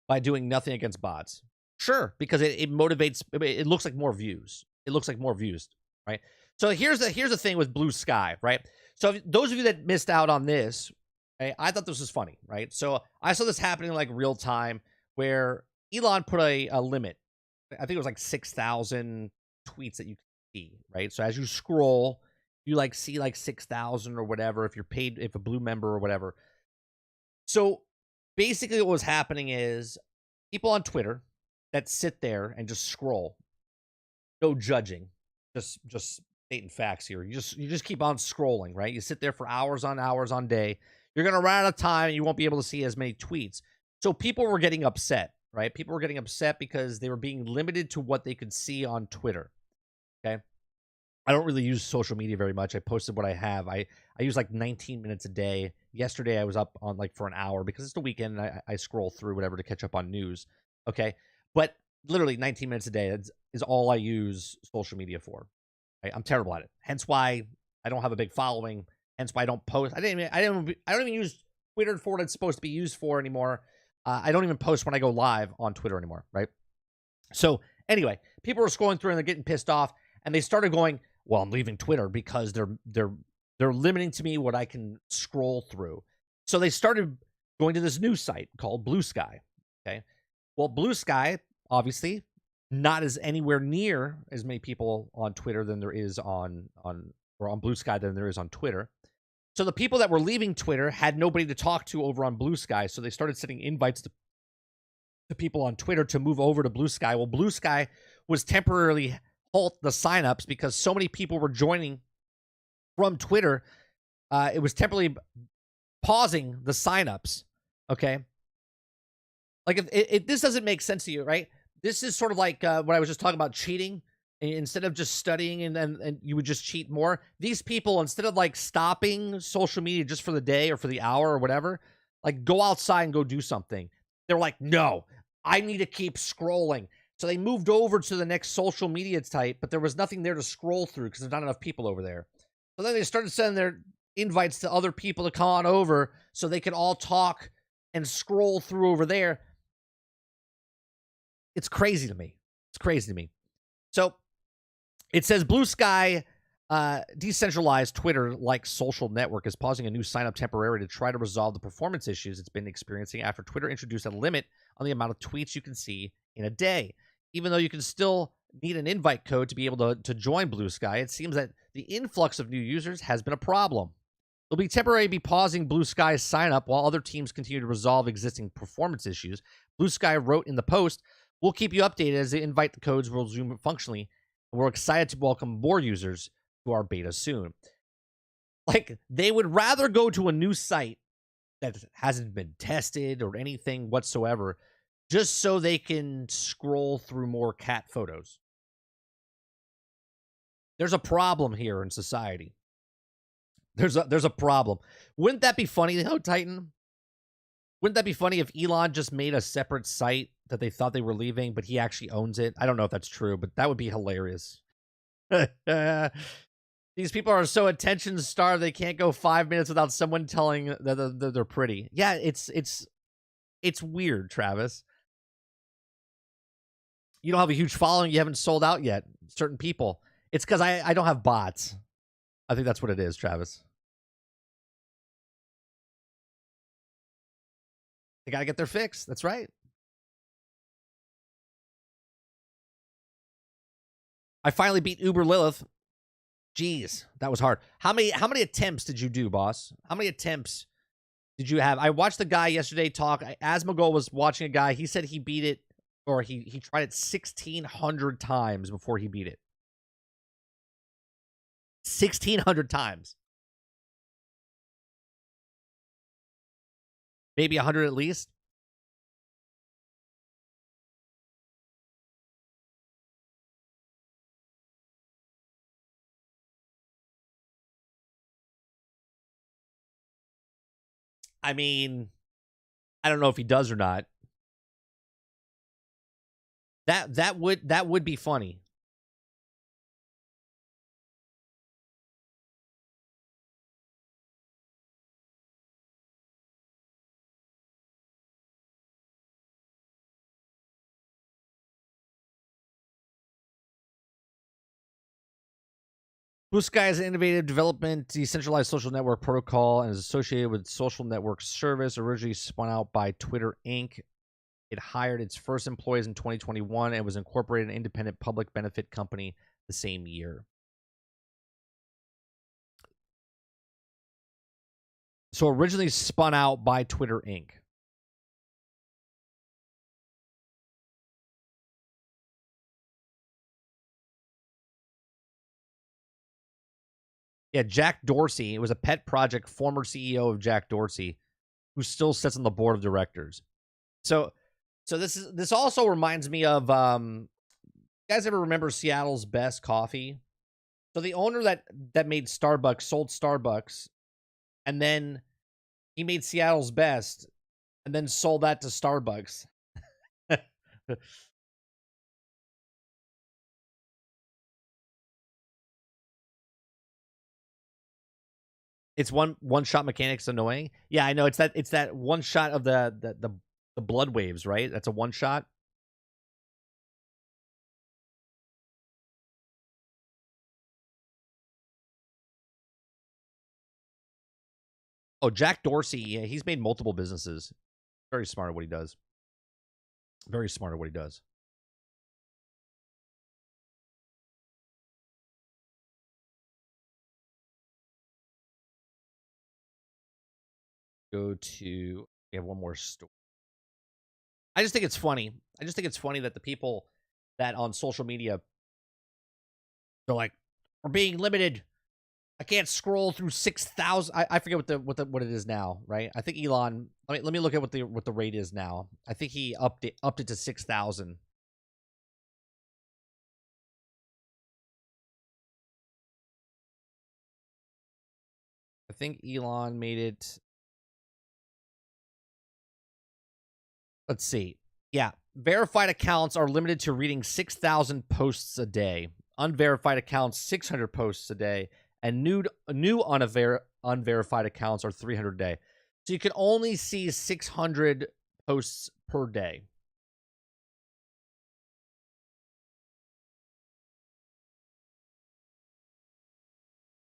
S1: by doing nothing against bots. Sure, because it motivates. It looks like more views. It looks like more views, right? So here's the thing with Blue Sky, right? So those of you that missed out on this, right, I thought this was funny, right? So I saw this happening like real time, where Elon put a limit. I think it was like 6,000 tweets that you can see, right? So as you scroll, you like see like 6,000 or whatever if you're paid, if a blue member or whatever. So basically, what was happening is people on Twitter that sit there and just scroll, no judging, just stating facts here. You just keep on scrolling, right? You sit there for hours on day. You're gonna run out of time, and you won't be able to see as many tweets. So people were getting upset, right? People were getting upset because they were being limited to what they could see on Twitter. Okay. I don't really use social media very much. I posted what I have. I use like 19 minutes a day. Yesterday I was up on like for an hour because it's the weekend and I scroll through whatever to catch up on news. Okay. But literally 19 minutes a day is all I use social media for. Right? I'm terrible at it. Hence why I don't have a big following. Hence why I don't post. I don't even use Twitter for what it's supposed to be used for anymore. I don't even post when I go live on Twitter anymore. Right. So anyway, people were scrolling through and they're getting pissed off, and they started going, well, I'm leaving Twitter because they're limiting to me what I can scroll through. So they started going to this new site called Blue Sky. Okay. Well, Blue Sky, obviously, not as anywhere near as many people on Twitter than there is on Blue Sky than there is on Twitter. So the people that were leaving Twitter had nobody to talk to over on Blue Sky. So they started sending invites to people on Twitter to move over to Blue Sky. Well, Blue Sky was temporarily halt the signups because so many people were joining from Twitter. It was temporarily pausing the signups. Okay. Like if this doesn't make sense to you, right? This is sort of like what I was just talking about, cheating. Instead of just studying and you would just cheat more. These people, instead of like stopping social media just for the day or for the hour or whatever, like go outside and go do something. They're like, no, I need to keep scrolling. So they moved over to the next social media type, but there was nothing there to scroll through because there's not enough people over there. So then they started sending their invites to other people to come on over so they could all talk and scroll through over there. It's crazy to me. It's crazy to me. So it says Blue Sky decentralized Twitter-like social network is pausing a new sign-up temporarily to try to resolve the performance issues it's been experiencing after Twitter introduced a limit on the amount of tweets you can see in a day. Even though you can still need an invite code to be able to join Blue Sky, it seems that the influx of new users has been a problem. They'll be temporarily pausing Blue Sky's sign-up while other teams continue to resolve existing performance issues. Blue Sky wrote in the post, "We'll keep you updated as the invite codes will resume functionally. We're excited to welcome more users to our beta soon." Like, they would rather go to a new site that hasn't been tested or anything whatsoever just so they can scroll through more cat photos. There's a problem here in society. There's a problem. Wouldn't that be funny, though, Titan? Wouldn't that be funny if Elon just made a separate site that they thought they were leaving, but he actually owns it? I don't know if that's true, but that would be hilarious. These people are so attention starved they can't go 5 minutes without someone telling that they're pretty. Yeah, it's weird, Travis. You don't have a huge following. You haven't sold out yet. Certain people. It's because I don't have bots. I think that's what it is, Travis. They got to get their fix. That's right. I finally beat Uber Lilith. Jeez, that was hard. How many attempts did you do, boss? How many attempts did you have? I watched the guy yesterday talk. Asmogol was watching a guy. He said he beat it, or he tried it 1,600 times before he beat it. 1,600 times. Maybe 100 at least. I mean, I don't know if he does or not. That would be funny. Blue Sky is an innovative development decentralized social network protocol and is associated with social network service, originally spun out by Twitter Inc. It hired its first employees in 2021 and was incorporated an independent public benefit company the same year. So originally spun out by Twitter Inc. Yeah, Jack Dorsey. It was a pet project, former CEO of Jack Dorsey, who still sits on the board of directors. So this also reminds me of you guys ever remember Seattle's Best Coffee? So the owner that made Starbucks sold Starbucks, and then he made Seattle's Best, and then sold that to Starbucks. It's one shot mechanics annoying. Yeah, I know. It's that one shot of the blood waves, right? That's a one shot. Oh, Jack Dorsey. Yeah, he's made multiple businesses. Very smart at what he does. Very smart at what he does. Go to. We have one more story. I just think it's funny. I just think it's funny that the people that on social media, they're like, we're being limited. I can't scroll through 6,000. I forget what it is now, right? I think Elon. Let me look at what the rate is now. I think he upped it to 6,000. I think Elon made it. Let's see. Yeah, verified accounts are limited to reading 6,000 posts a day. Unverified accounts 600 posts a day, and new unverified accounts are 300 a day. So you can only see 600 posts per day.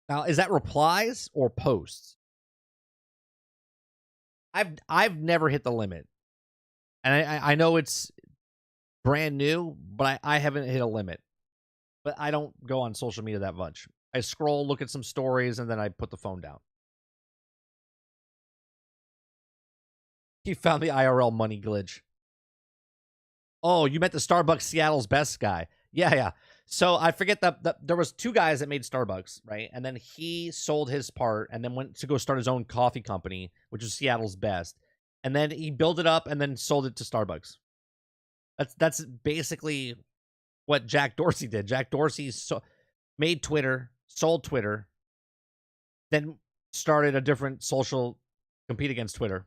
S1: Now, is that replies or posts? I've never hit the limit, and I know it's brand new, but I haven't hit a limit. But I don't go on social media that much. I scroll, look at some stories, and then I put the phone down. He found the IRL money glitch. Oh, you met the Starbucks Seattle's Best guy. Yeah. So I forget that there was two guys that made Starbucks, right? And then he sold his part and then went to go start his own coffee company, which was Seattle's Best. And then he built it up and then sold it to Starbucks. That's basically what Jack Dorsey did. Jack Dorsey made Twitter, sold Twitter, then started a different social compete against Twitter.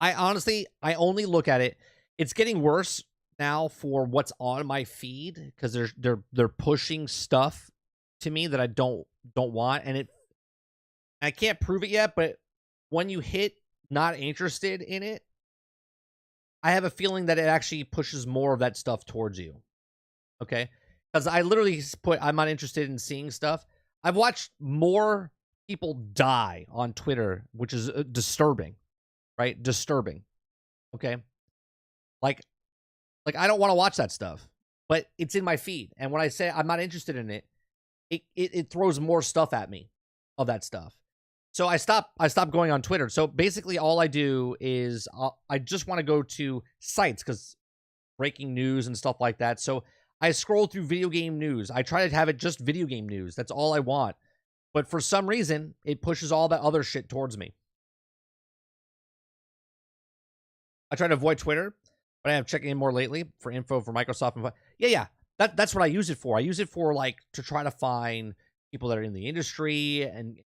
S1: I only look at it. It's getting worse now for what's on my feed because they're pushing stuff to me that I don't want, and I can't prove it yet. But when you hit not interested in it, I have a feeling that it actually pushes more of that stuff towards you. Okay, because I literally put I'm not interested in seeing stuff. I've watched more people die on Twitter, which is disturbing. Right? Disturbing. Okay? Like I don't want to watch that stuff, but it's in my feed. And when I say I'm not interested in it, it throws more stuff at me of that stuff. So I stop going on Twitter. So basically all I do is I just want to go to sites cuz breaking news and stuff like that. So I scroll through video game news. I try to have it just video game news. That's all I want. But for some reason, it pushes all that other shit towards me. I try to avoid Twitter, but I am checking in more lately for info for Microsoft. Yeah. That's what I use it for. I use it for like to try to find people that are in the industry and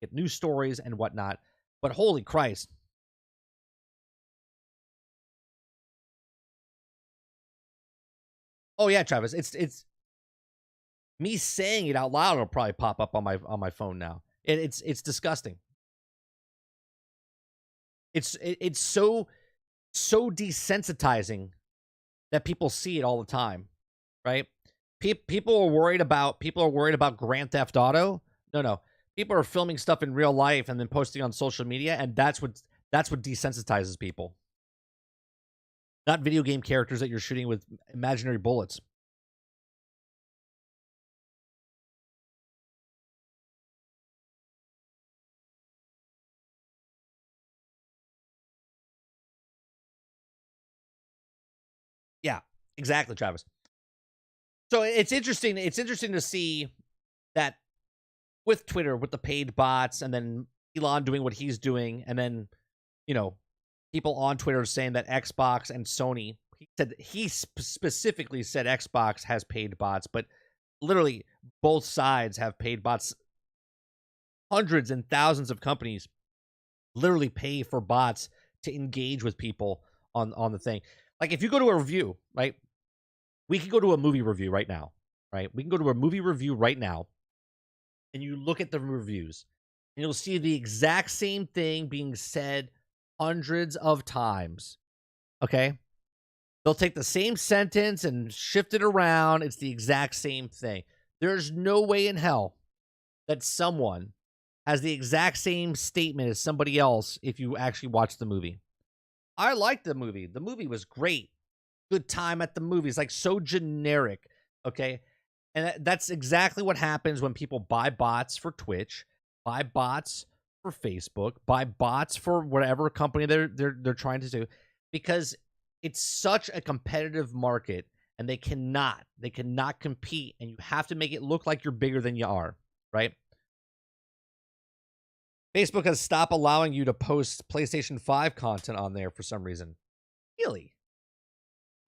S1: get news stories and whatnot. But holy Christ. Oh yeah, Travis. It's me saying it out loud will probably pop up on my phone now. It's disgusting. It's so so desensitizing that people see it all the time, right? People are worried about Grand Theft Auto. No. People are filming stuff in real life and then posting on social media, and that's what desensitizes people. Not video game characters that you're shooting with imaginary bullets. Yeah, exactly, Travis. So it's interesting. It's interesting to see that with Twitter, with the paid bots, and then Elon doing what he's doing, and then, you know, people on Twitter saying that Xbox and Sony. He specifically said Xbox has paid bots, but literally both sides have paid bots. Hundreds and thousands of companies literally pay for bots to engage with people on the thing. Like if you go to a review, right? We can go to a movie review right now, right? We can go to a movie review right now, and you look at the reviews, and you'll see the exact same thing being said hundreds of times. Okay? They'll take the same sentence and shift it around. It's the exact same thing. There's no way in hell that someone has the exact same statement as somebody else if you actually watch the movie. I liked the movie. The movie was great. Good time at the movies. Like so generic. Okay? And that's exactly what happens when people buy bots for Twitch, buy bots for Facebook, buy bots for whatever company they're trying to do, because it's such a competitive market, and they cannot compete, and you have to make it look like you're bigger than you are, right? Facebook has stopped allowing you to post PlayStation 5 content on there for some reason. Really?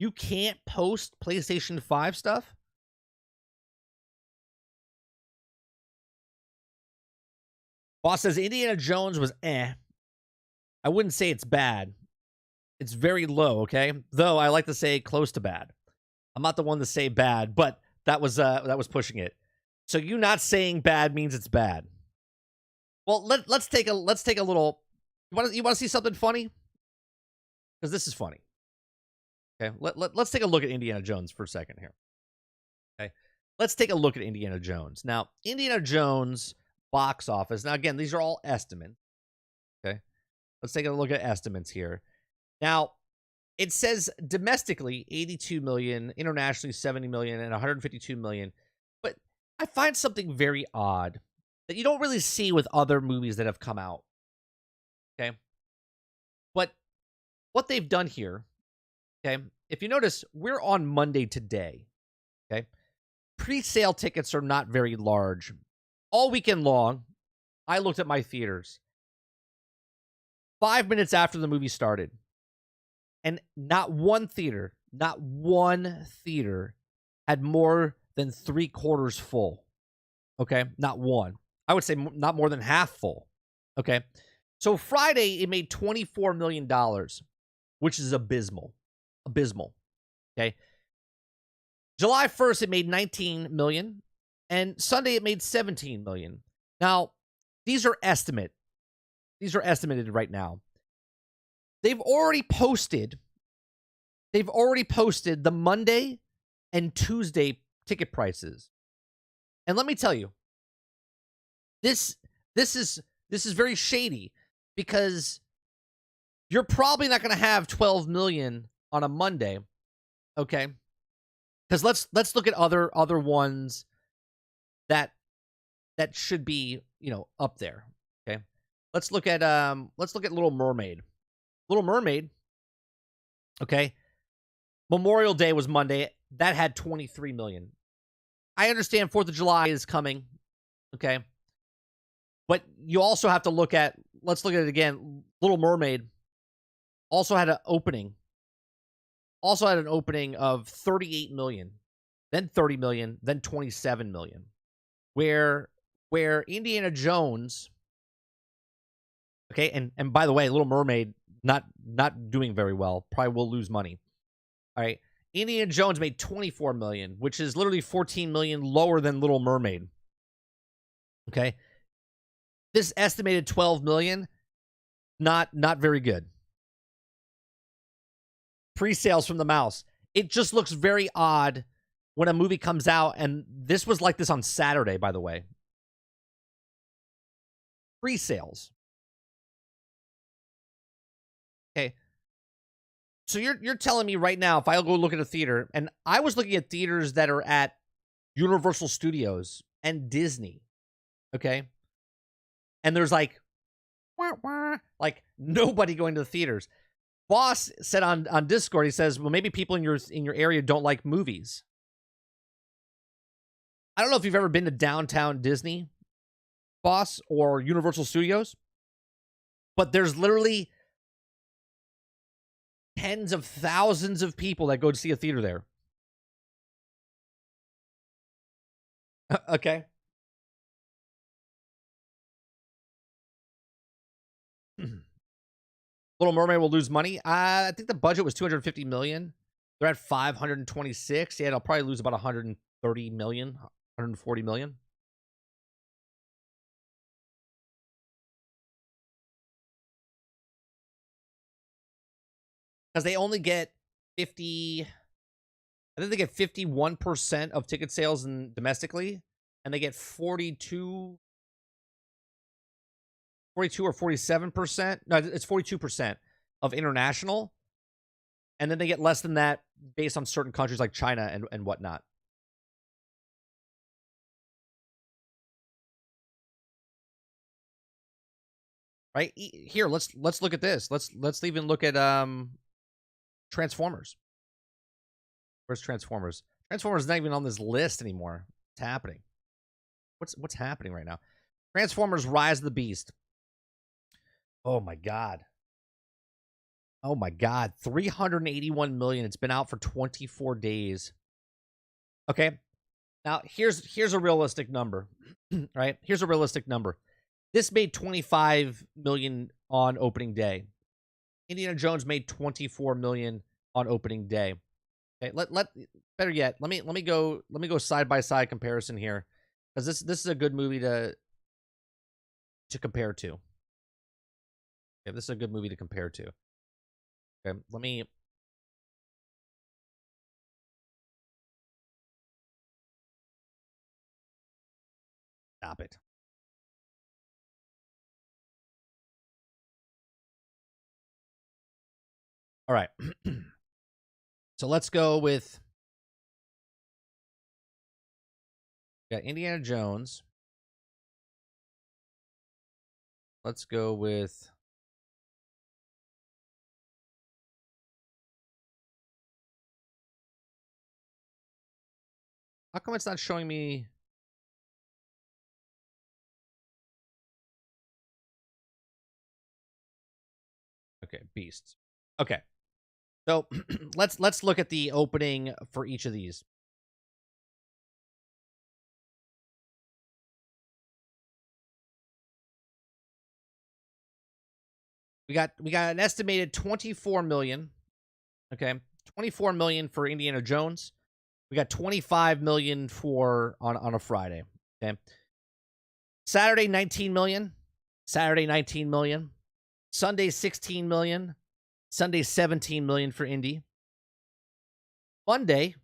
S1: You can't post PlayStation 5 stuff? Boss says Indiana Jones was eh. I wouldn't say it's bad. It's very low, okay? Though I like to say close to bad. I'm not the one to say bad, but that was pushing it. So you not saying bad means it's bad. Well, let's take a little. You want to see something funny? Because this is funny. Okay, let's take a look at Indiana Jones for a second here. Okay, let's take a look at Indiana Jones. Now, Indiana Jones box office. Now, again, these are all estimates. Okay, let's take a look at estimates here. Now, it says domestically 82 million, internationally 70 million, and 152 million. But I find something very odd that you don't really see with other movies that have come out. Okay, but what they've done here. Okay, if you notice, we're on Monday today. Okay, pre-sale tickets are not very large. All weekend long, I looked at my theaters 5 minutes after the movie started, and not one theater had more than 3/4 full. Okay, not one. I would say not more than half full. Okay, so Friday it made $24 million, which is abysmal. Okay, July 1st it made 19 million, and Sunday it made 17 million. Now, these are estimated right now. They've already posted the Monday and Tuesday ticket prices. And let me tell you, this is very shady, because you're probably not going to have 12 million on a Monday, okay? Because let's look at other ones that should be, up there, okay? Let's look at Little Mermaid. Little Mermaid, okay? Memorial Day was Monday. That had 23 million. I understand 4th of July is coming, okay? But you also have to look at, let's look at it again. Little Mermaid also had an opening. Also had an opening of 38 million, then 30 million, then 27 million. Where Indiana Jones, okay, and by the way, Little Mermaid not doing very well. Probably will lose money. All right. Indiana Jones made 24 million, which is literally 14 million lower than Little Mermaid. Okay. This estimated 12 million, not very good. pre-sales from the mouse. It just looks very odd when a movie comes out, and this was like this on Saturday, by the way. Pre-sales. Okay. So you're telling me right now, if I go look at a theater, and I was looking at theaters that are at Universal Studios and Disney, okay? And there's like nobody going to the theaters. Boss said on Discord, he says, well, maybe people in your area don't like movies. I don't know if you've ever been to downtown Disney, Boss, or Universal Studios, but there's literally tens of thousands of people that go to see a theater there. Okay. Little Mermaid will lose money. I think the budget was 250 million. They're at 526. Yeah, they'll probably lose about 130 million, 140 million. Because they only get 50. I think they get 51% of ticket sales domestically, and they get 42 or 47%. No, it's 42% of international. And then they get less than that based on certain countries like China and whatnot. Right? Here, let's look at this. Let's even look at Transformers. Where's Transformers? Transformers is not even on this list anymore. What's happening? What's happening right now? Transformers Rise of the Beast. Oh my god. Oh my god. 381 million. It's been out for 24 days. Okay. Now here's a realistic number. Right? Here's a realistic number. This made 25 million on opening day. Indiana Jones made 24 million on opening day. Okay, better yet, let me go side by side comparison here, because this is a good movie to compare to. Okay, this is a good movie to compare to. Okay, let me. Stop it. All right. So let's go with. Got Indiana Jones. Let's go with. How come it's not showing me? Okay, Beasts. Okay. So let's look at the opening for each of these. We got an estimated 24 million. Okay. 24 million for Indiana Jones. We got 25 million for on a Friday. Okay. Saturday 19 million. Saturday 19 million. Sunday 16 million. Sunday 17 million for Indy. Monday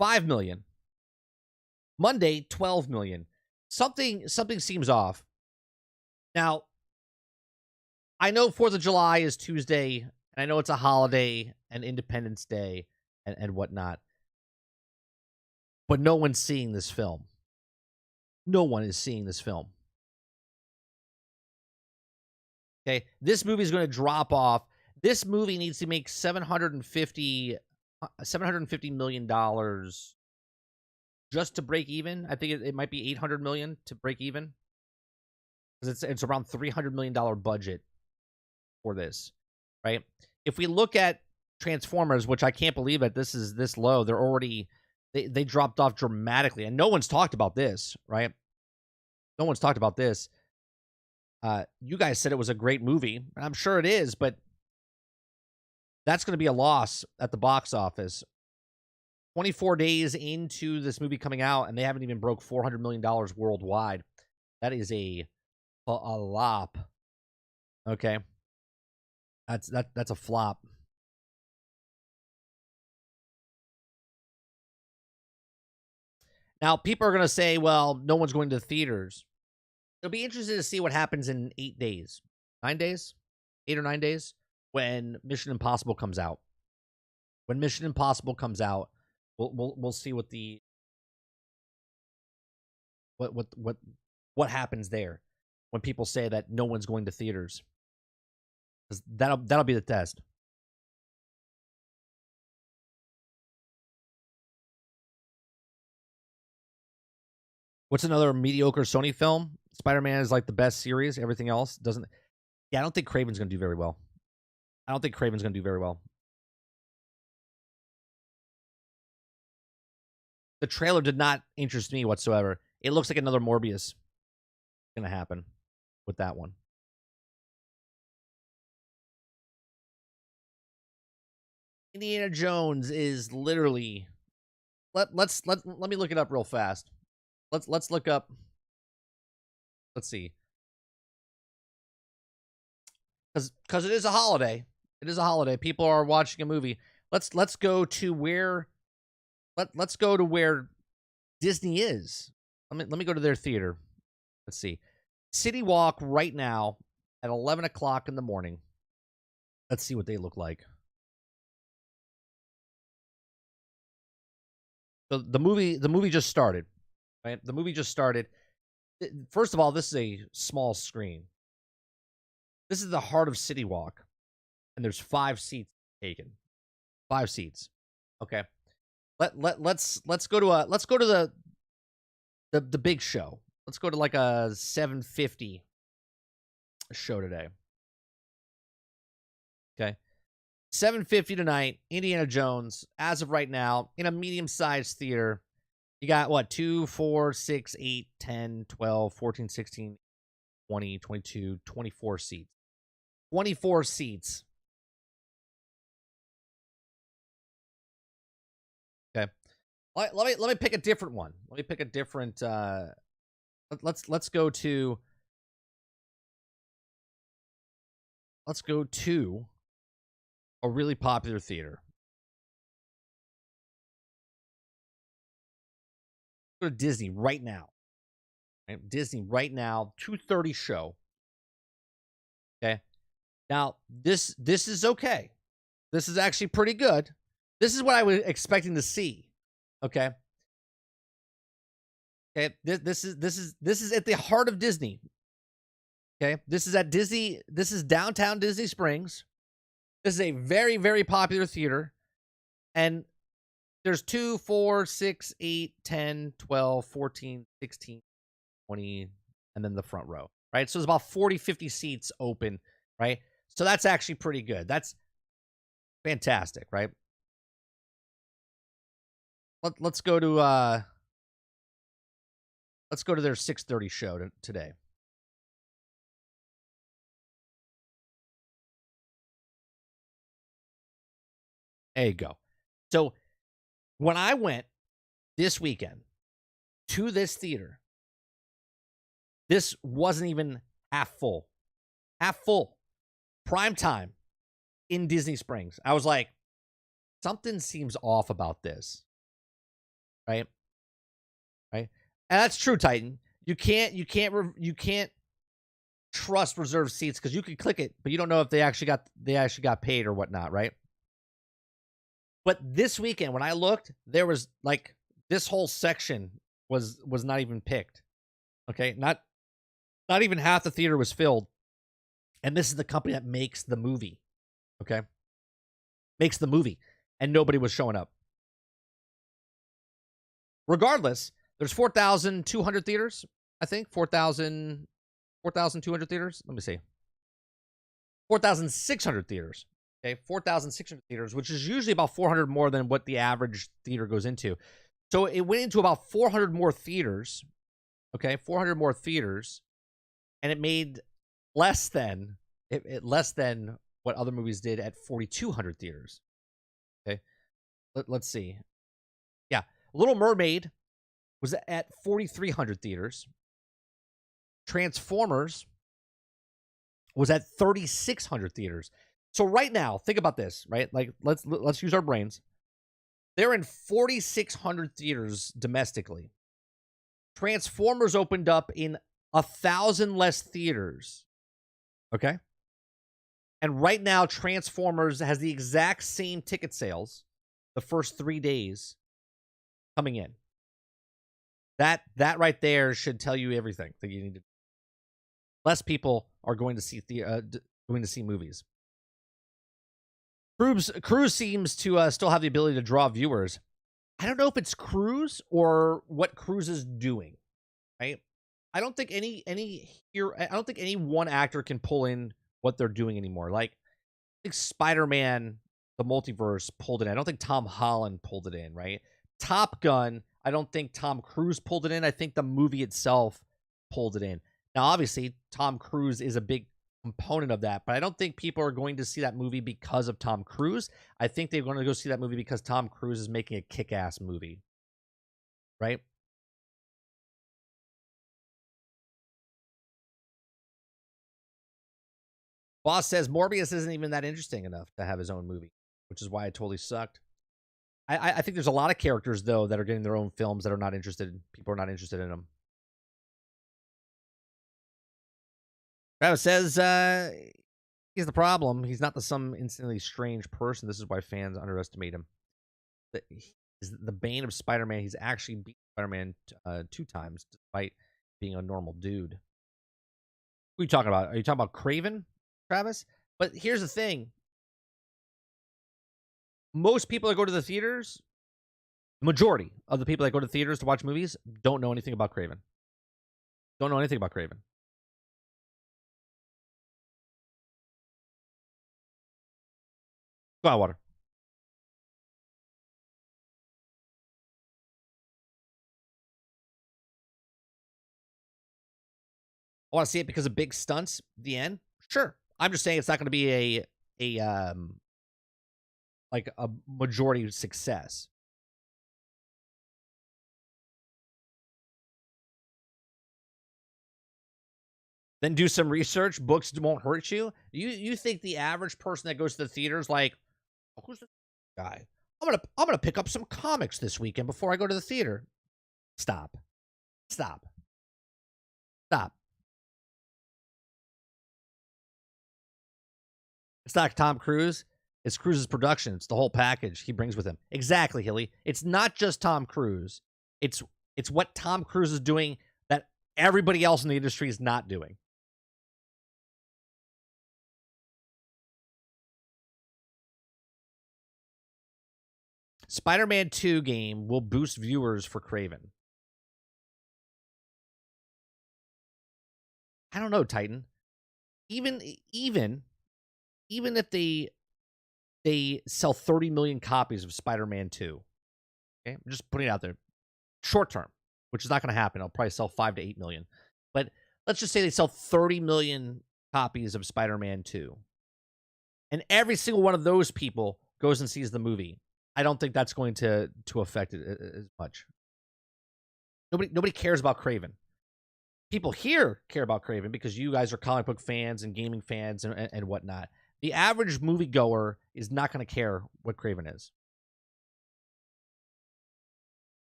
S1: 5 million. Monday 12 million. Something seems off. Now, I know 4th of July is Tuesday, and I know it's a holiday and Independence Day and whatnot. But no one's seeing this film. No one is seeing this film. Okay, this movie is going to drop off. This movie needs to make $750 million just to break even. I think it might be 800 million to break even, because it's around $300 million budget for this, right? If we look at Transformers, which I can't believe that this is this low, they're already they dropped off dramatically, and no one's talked about this, right? No one's talked about this. You guys said it was a great movie, and I'm sure it is, but that's going to be a loss at the box office. 24 days into this movie coming out, and they haven't even broke $400 million worldwide. That is a flop. Okay. That's a flop. Now, people are going to say, well, no one's going to the theaters. It'll be interesting to see what happens in 8 days. 9 days? 8 or 9 days? When Mission Impossible comes out. When Mission Impossible comes out, we'll see what the what happens there when people say that no one's going to theaters. 'Cause that'll be the test. What's another mediocre Sony film? Spider-Man is like the best series. Everything else doesn't. Yeah, I don't think Craven's going to do very well. I don't think Craven's going to do very well. The trailer did not interest me whatsoever. It looks like another Morbius going to happen with that one. Indiana Jones is literally. Let me look it up real fast. Let's look up. Let's see. Because it is a holiday. It is a holiday. People are watching a movie. Let's go to where. Let's go to where Disney is. Let me go to their theater. Let's see. City Walk right now at 11 o'clock in the morning. Let's see what they look like. So the movie just started. Right? The movie just started. First of all, this is a small screen. This is the heart of City Walk, and there's 5 seats taken. 5 seats. Okay. Let's go to the big show. Let's go to like a 750 show today. Okay. 750 tonight, Indiana Jones, as of right now, in a medium-sized theater. You got what? 2, 4, 6, 8, 10, 12, 14, 16, 20, 22, 24 seats. 24 seats. Okay. Let me pick a different one. Let me pick a different let's go to a really popular theater. Go to Disney right now. Right? Disney right now, 2:30 show. Okay. Now, this is okay. This is actually pretty good. This is what I was expecting to see. Okay. Okay. This is at the heart of Disney. Okay. This is at Disney. This is downtown Disney Springs. This is a very, very popular theater. And there's 2, 4, 6, 8, 10, 12, 14, 16, 20, and then the front row. Right. So there's about 40, 50 seats open. Right. So that's actually pretty good. That's fantastic. Right. Let's go to their 6:30 show today. There you go. So when I went this weekend to this theater, this wasn't even half full. Half full. Prime time in Disney Springs. I was like, something seems off about this. Right? Right? And that's true, Titan. You can't trust reserved seats because you can click it, but you don't know if they actually got paid or whatnot, right? But this weekend, when I looked, there was like this whole section was not even picked. Okay, not even half the theater was filled, and this is the company that makes the movie. Okay, makes the movie, and nobody was showing up. Regardless, there's 4,200 theaters. I think 4,200 theaters. Let me see. 4,600 theaters. Okay, 4,600 theaters, which is usually about 400 more than what the average theater goes into. So it went into about 400 more theaters. Okay, 400 more theaters, and it made less than what other movies did at 4,200 theaters. Okay, let's see. Yeah, Little Mermaid was at 4,300 theaters. Transformers was at 3,600 theaters. So right now, think about this, right? Like let's use our brains. They're in 4,600 theaters domestically. Transformers opened up in 1,000 less theaters. Okay? And right now, Transformers has the exact same ticket sales the first 3 days coming in. That right there should tell you everything that you need to. Less people are going to see movies. Cruise seems to still have the ability to draw viewers. I don't know if it's Cruise or what Cruise is doing. Right? I don't think any one actor can pull in what they're doing anymore. Like, I think Spider-Man, the multiverse, pulled it in. I don't think Tom Holland pulled it in, right? Top Gun, I don't think Tom Cruise pulled it in. I think the movie itself pulled it in. Now, obviously, Tom Cruise is a big component of that, but I don't think people are going to see that movie because of Tom Cruise. I think they're going to go see that movie because Tom Cruise is making a kick-ass movie, right? Boss says Morbius isn't even that interesting enough to have his own movie, which is why it totally sucked. I think there's a lot of characters, though, that are getting their own films that are not interested. People are not interested in them. Travis says he's the problem. He's not some instantly strange person. This is why fans underestimate him. He's the bane of Spider-Man. He's actually beat Spider-Man 2 times, despite being a normal dude. Who are you talking about? Are you talking about Kraven, Travis? But here's the thing. Most people that go to the theaters, majority of the people that go to theaters to watch movies, don't know anything about Kraven. Don't know anything about Kraven. Go on, water. I want to see it because of big stunts. The end. Sure. I'm just saying it's not going to be a majority success. Then do some research. Books won't hurt you. You think the average person that goes to the theaters like, oh, who's this guy? I'm gonna pick up some comics this weekend before I go to the theater. Stop. Stop. Stop. It's not Tom Cruise. It's Cruise's production. It's the whole package he brings with him. Exactly, Hilly. It's not just Tom Cruise. It's what Tom Cruise is doing that everybody else in the industry is not doing. Spider-Man 2 game will boost viewers for Kraven. I don't know, Titan. Even if they sell 30 million copies of Spider-Man 2. Okay? I'm just putting it out there. Short term, which is not going to happen. I'll probably sell 5 to 8 million. But let's just say they sell 30 million copies of Spider-Man 2. And every single one of those people goes and sees the movie. I don't think that's going to affect it as much. Nobody cares about Kraven. People here care about Kraven because you guys are comic book fans and gaming fans and whatnot. The average moviegoer is not going to care what Kraven is.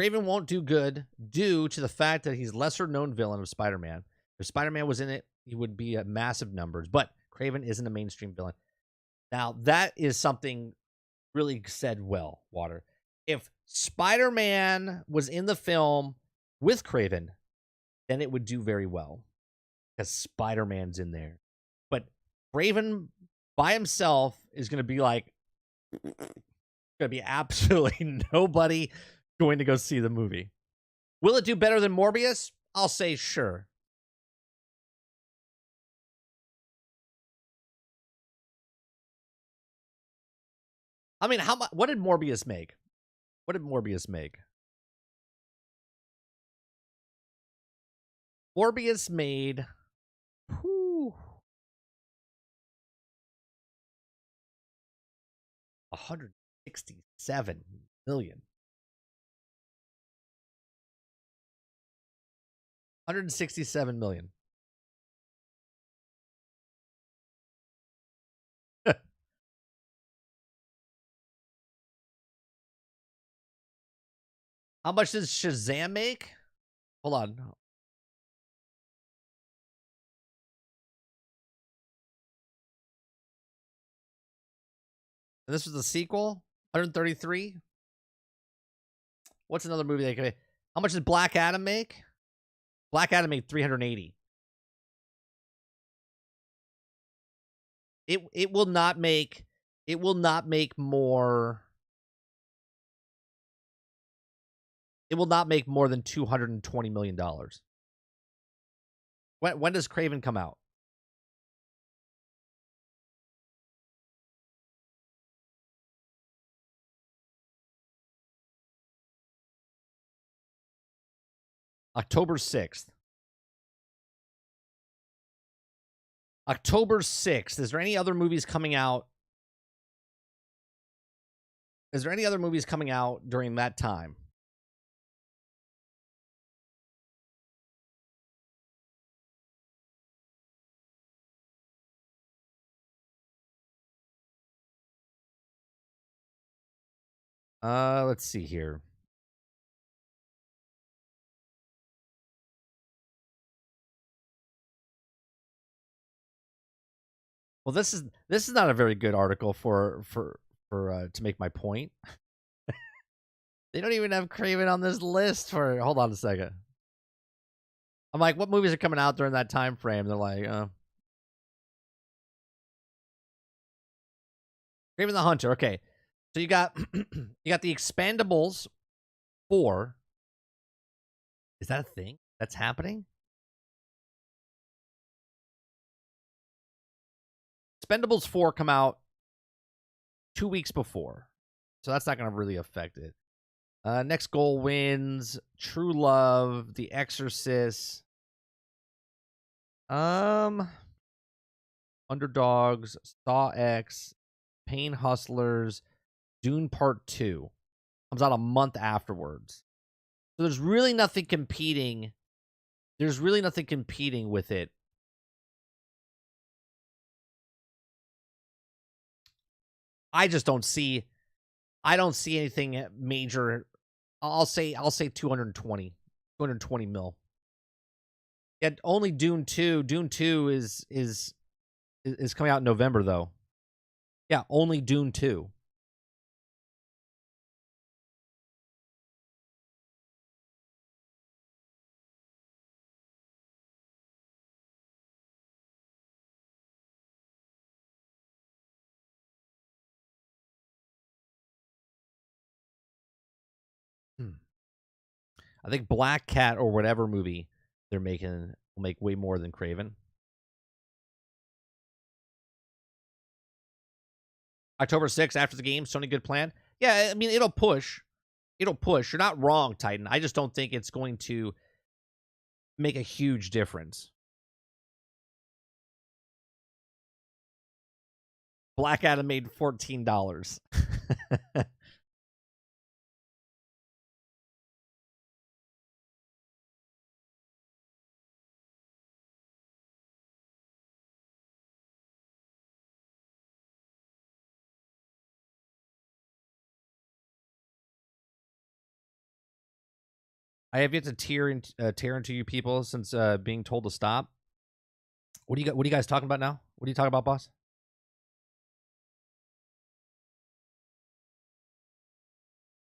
S1: Kraven won't do good due to the fact that he's lesser known villain of Spider-Man. If Spider-Man was in it, he would be at massive numbers. But Kraven isn't a mainstream villain. Now, that is something really said well, Water. If Spider-Man was in the film with Kraven, then it would do very well. Because Spider-Man's in there. But Kraven by himself is going to be like, going to be absolutely nobody going to go see the movie. Will it do better than Morbius? I'll say sure. I mean, what did Morbius make? What did Morbius make? Morbius made 167 million. 167 million. How much does Shazam make? Hold on. And this was the sequel? 133? What's another movie they could make? How much did Black Adam make? Black Adam made 380. It will not make more. It will not make more than $220 million. When does Kraven come out? October 6th. October 6th. Is there any other movies coming out? Is there any other movies coming out during that time? Let's see here. Well, this is not a very good article for to make my point. They don't even have Kraven on this list for. Hold on a second. I'm like, what movies are coming out during that time frame? They're like, Kraven the Hunter. Okay, so you got you got the Expendables 4. Is that a thing that's happening? Expendables 4 come out 2 weeks before, so that's not going to really affect it. Next Goal Wins, True Love, The Exorcist, Underdogs, Saw X, Pain Hustlers, Dune Part 2 comes out a month afterwards. So there's really nothing competing. There's really nothing competing with it. I just don't see. I don't see anything major. I'll say 220 mil. Yet only Dune 2. Dune 2 is coming out in November though. Yeah, only Dune 2. I think Black Cat or whatever movie they're making will make way more than Kraven. October 6th, after the game, Sony good plan. Yeah, I mean, it'll push. It'll push. You're not wrong, Titan. I just don't think it's going to make a huge difference. Black Adam made $14. I have yet to tear into you people since being told to stop. What do you guys talking about now? What are you talking about, boss?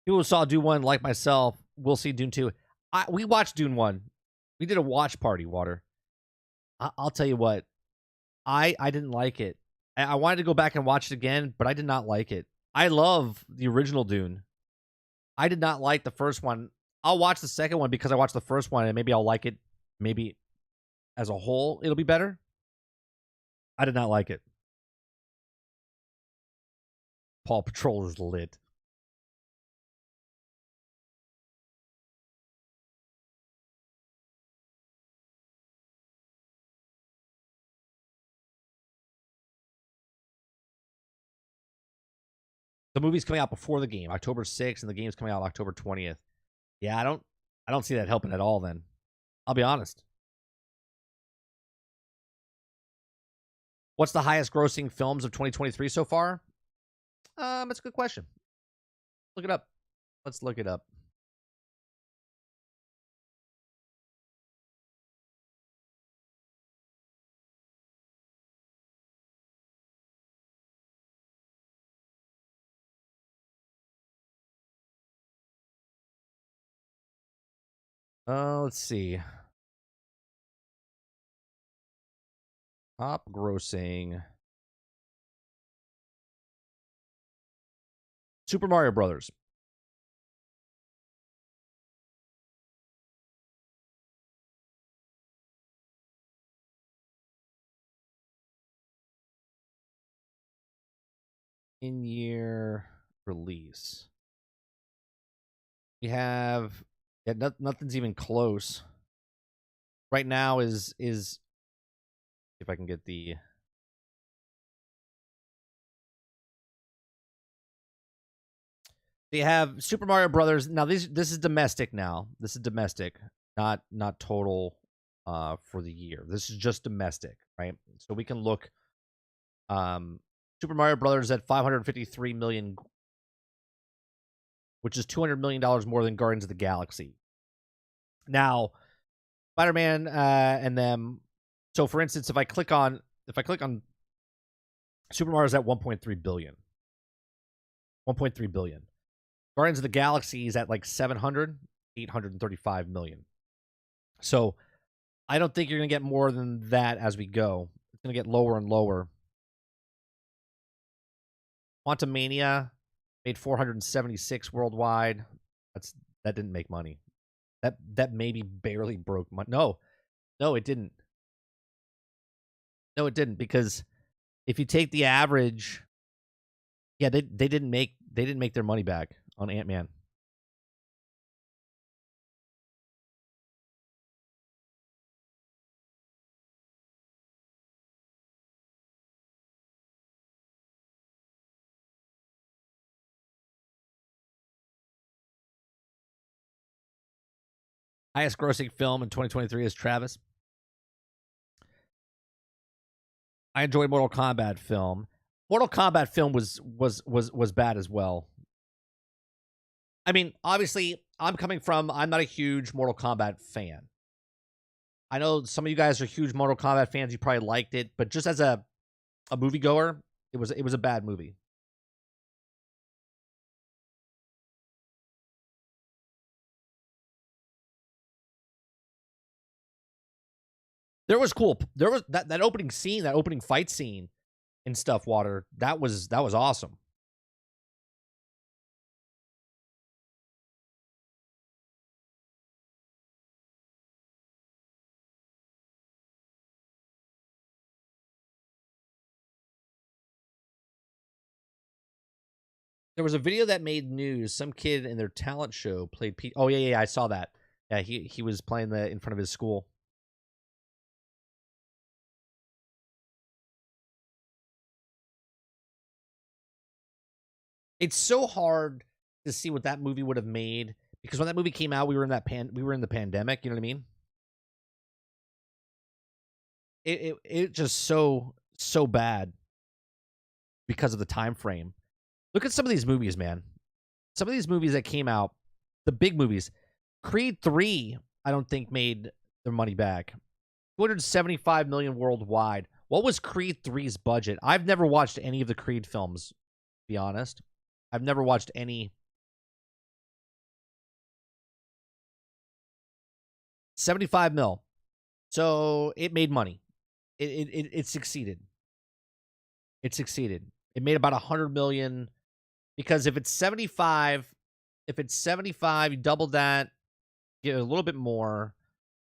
S1: People who saw Dune 1, like myself, will see Dune 2. We watched Dune 1. We did a watch party, Water. I'll tell you what. I didn't like it. I wanted to go back and watch it again, but I did not like it. I love the original Dune. I did not like the first one. I'll watch the second one because I watched the first one, and maybe I'll like it. Maybe as a whole, it'll be better. I did not like it. Paw Patrol is lit. The movie's coming out before the game, October 6th, and the game's coming out October 20th. Yeah, I don't see that helping at all then. I'll be honest. What's the highest grossing films of 2023 so far? That's a good question. Look it up. Let's look it up. Let's see. Top grossing. Super Mario Brothers. In-year release. We have nothing's even close. Right now is if I can get the they have Super Mario Brothers. Now this is domestic now. This is domestic, not total for the year. This is just domestic, right? So we can look Super Mario Brothers at 553 million, which is $200 million more than Guardians of the Galaxy. Now, Spider-Man and them. So, for instance, if I click on Super Mario's at 1.3 billion. 1.3 billion. Guardians of the Galaxy is at like 835 million. So, I don't think you're going to get more than that as we go. It's going to get lower and lower. Quantumania made 476 worldwide. That didn't make money. That maybe barely broke money. No, it didn't. No, it didn't, because if you take the average, yeah, they didn't make their money back on Ant-Man. Highest grossing film in 2023 is Travis. I enjoyed Mortal Kombat film. Mortal Kombat film was bad as well. I mean, obviously, I'm not a huge Mortal Kombat fan. I know some of you guys are huge Mortal Kombat fans. You probably liked it, but just as a moviegoer, it was a bad movie. There was cool. There was that opening scene, that opening fight scene in Stuff Water. That was awesome. There was a video that made news. Some kid in their talent show played Pete. Oh yeah, I saw that. Yeah, he was playing in front of his school. It's so hard to see what that movie would have made, because when that movie came out, we were in the pandemic. You know what I mean? It just so bad because of the time frame. Look at some of these movies, man. Some of these movies that came out, the big movies. Creed 3, I don't think made their money back. 275 million worldwide. What was Creed 3's budget? I've never watched any of the Creed films, to be honest. I've never watched any. 75 mil. So it made money. It succeeded. It succeeded. It made about 100 million, because if it's 75, you double that, get a little bit more.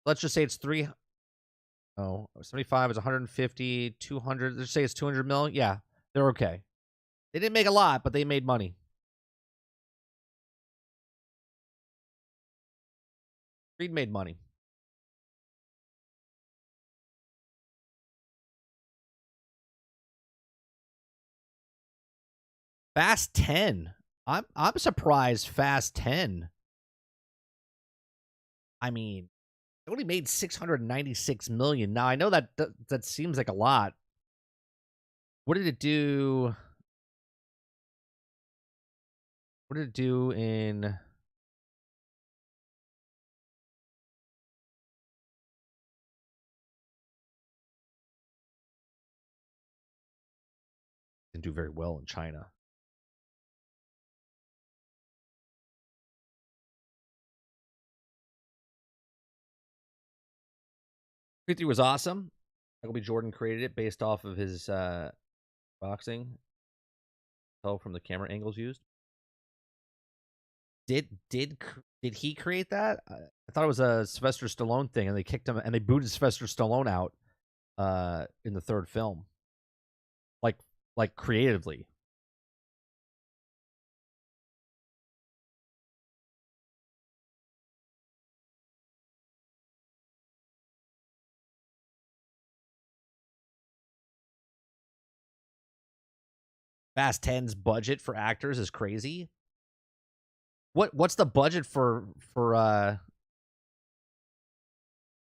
S1: Let's just say it's 75 is 150, 200. Let's say it's 200 mil. Yeah, they're okay. They didn't make a lot, but they made money. Creed made money. Fast 10. I'm surprised Fast 10. I mean, it only made 696 million. Now I know that seems like a lot. What did it do? What did it do in? Didn't do very well in China. Creed 3 was awesome. Michael B. Jordan created it based off of his boxing. Tell from the camera angles used. Did he create that? I thought it was a Sylvester Stallone thing, and they kicked him and they booted Sylvester Stallone out in the third film, like creatively. Fast 10's budget for actors is crazy. What's the budget for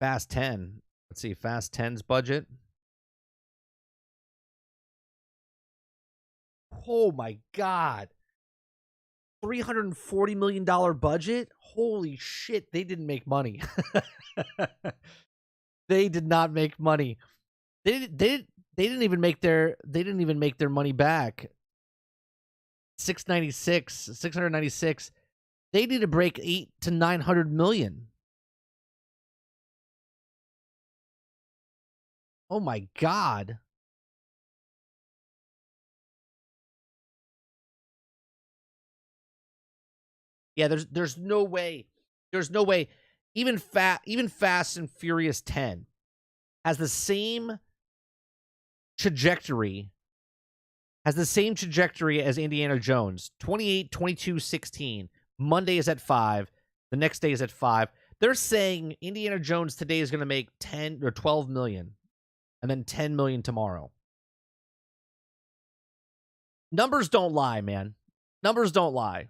S1: Fast 10? Let's see, Fast 10's budget. Oh my god. $340 million budget? Holy shit, they didn't make money. They did not make money. They didn't even make their money back. 696. They need to break 800 to 900 million. Oh my god. Yeah, there's no way. There's no way. Even Fast and Furious 10 has the same trajectory. Has the same trajectory as Indiana Jones. 28, 22, 16. Monday is at 5. The next day is at 5. They're saying Indiana Jones today is going to make 10 or 12 million. And then 10 million tomorrow. Numbers don't lie, man. Numbers don't lie.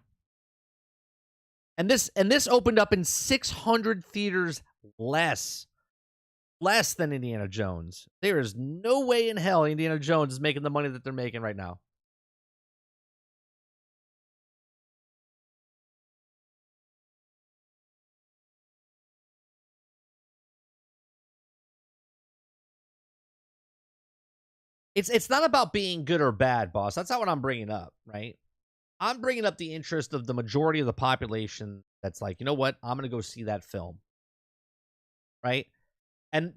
S1: And this opened up in 600 theaters less than Indiana Jones. There is no way in hell Indiana Jones is making the money that they're making right now. It's not about being good or bad, boss. That's not what I'm bringing up, right? I'm bringing up the interest of the majority of the population that's like, you know what? I'm going to go see that film. Right? And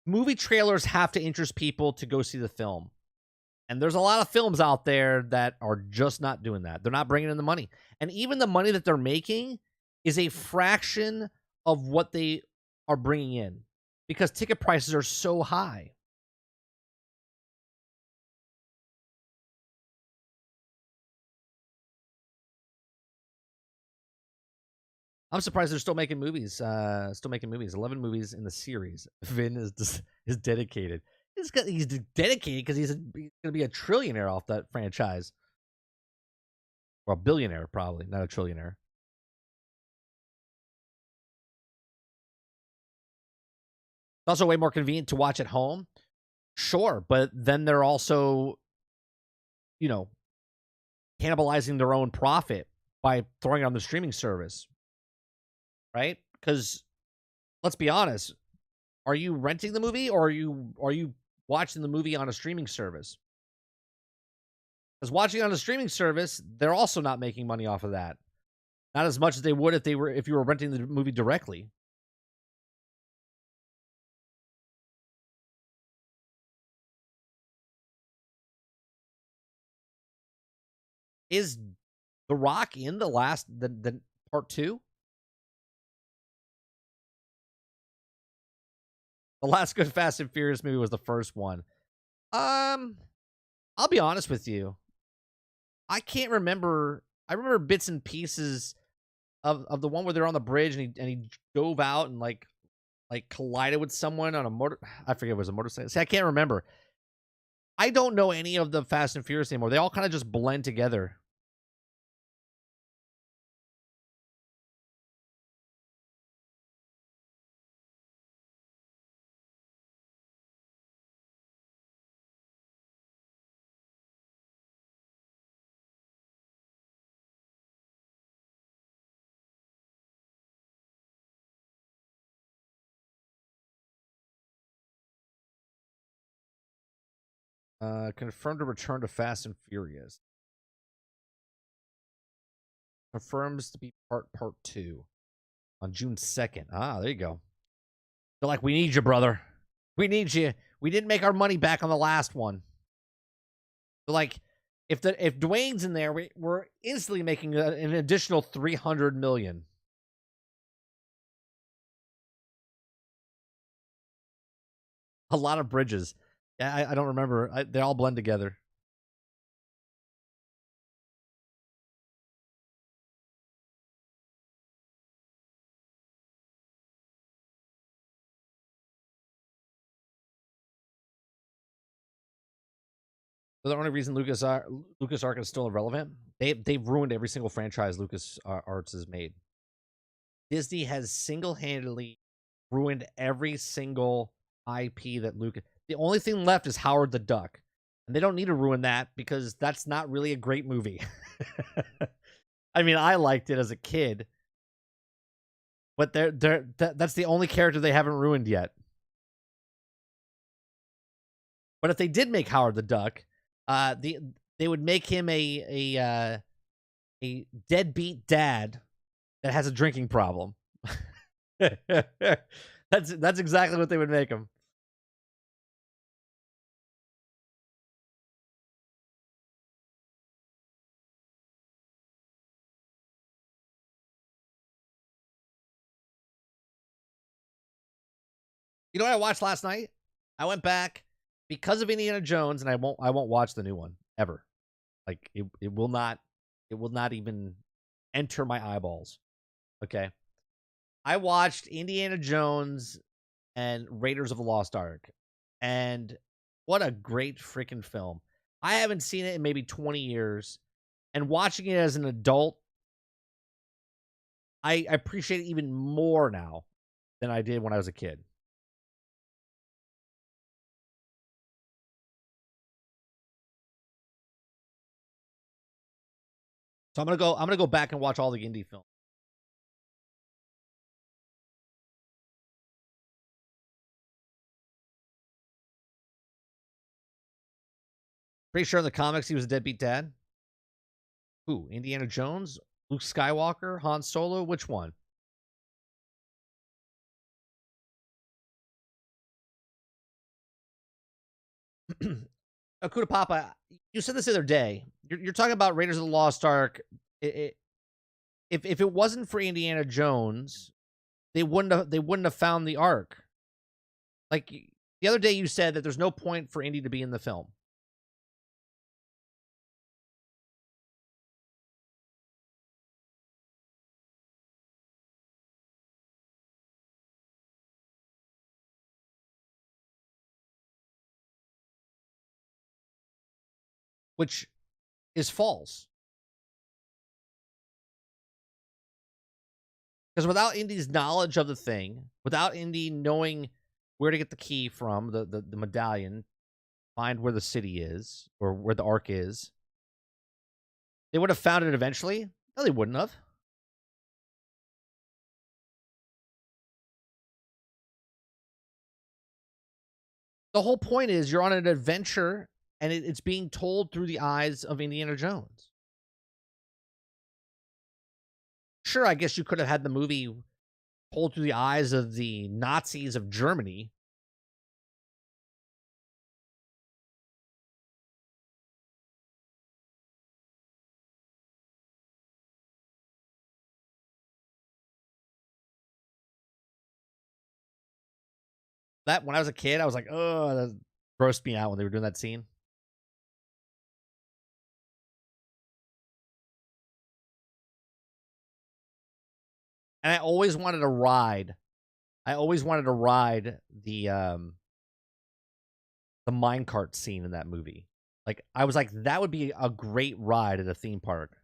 S1: movie trailers have to interest people to go see the film. And there's a lot of films out there that are just not doing that. They're not bringing in the money. And even the money that they're making is a fraction of what they are bringing in because ticket prices are so high. I'm surprised they're still making movies. 11 movies in the series. Vin is dedicated. He's dedicated because he's going to be a trillionaire off that franchise. Or a billionaire, probably, not a trillionaire. It's also way more convenient to watch at home. Sure, but then they're also, cannibalizing their own profit by throwing it on the streaming service. Right? Because let's be honest, are you renting the movie or are you watching the movie on a streaming service? Because watching on a streaming service, they're also not making money off of that. Not as much as they would if you were renting the movie directly. Is The Rock in the part 2? The last good Fast and Furious movie was the first one. I'll be honest with you. I can't remember. I remember bits and pieces of the one where they're on the bridge and he dove out and like collided with someone on a motor. I forget if it was a motorcycle. See, I can't remember. I don't know any of the Fast and Furious anymore. They all kind of just blend together. Confirmed to return to Fast and Furious. Confirms to be part 2 on June 2nd. Ah, there you go. They're like, we need you, brother. We need you. We didn't make our money back on the last one. They're like, if Dwayne's in there, we're instantly making an additional $300 million. A lot of bridges. Yeah, I don't remember. They all blend together. The only reason LucasArts is still irrelevant, they've ruined every single franchise LucasArts has made. Disney has single-handedly ruined every single IP that Lucas. The only thing left is Howard the Duck, and they don't need to ruin that because that's not really a great movie. I mean, I liked it as a kid, but that's the only character they haven't ruined yet. But if they did make Howard the Duck, they would make him a deadbeat dad that has a drinking problem. That's exactly what they would make him. You know what I watched last night? I went back because of Indiana Jones, and I won't watch the new one ever. Like it will not even enter my eyeballs. Okay. I watched Indiana Jones and Raiders of the Lost Ark, and what a great freaking film. I haven't seen it in maybe 20 years, and watching it as an adult, I appreciate it even more now than I did when I was a kid. So I'm gonna go back and watch all the indie films. Pretty sure in the comics he was a deadbeat dad. Who? Indiana Jones? Luke Skywalker? Han Solo? Which one? Akuta Papa, you said this the other day. You're talking about Raiders of the Lost Ark. If it wasn't for Indiana Jones, they wouldn't have found the Ark. Like the other day, you said that there's no point for Indy to be in the film. Which is false. Because without Indy's knowledge of the thing, without Indy knowing where to get the key from, the medallion, find where the city is, or where the Ark is, they would have found it eventually? No, they wouldn't have. The whole point is you're on an adventure, and it's being told through the eyes of Indiana Jones. Sure, I guess you could have had the movie told through the eyes of the Nazis of Germany. That when I was a kid, I was like, oh, that grossed me out when they were doing that scene. And I always wanted to ride. I always wanted to ride the minecart scene in that movie. Like I was like, that would be a great ride at a theme park.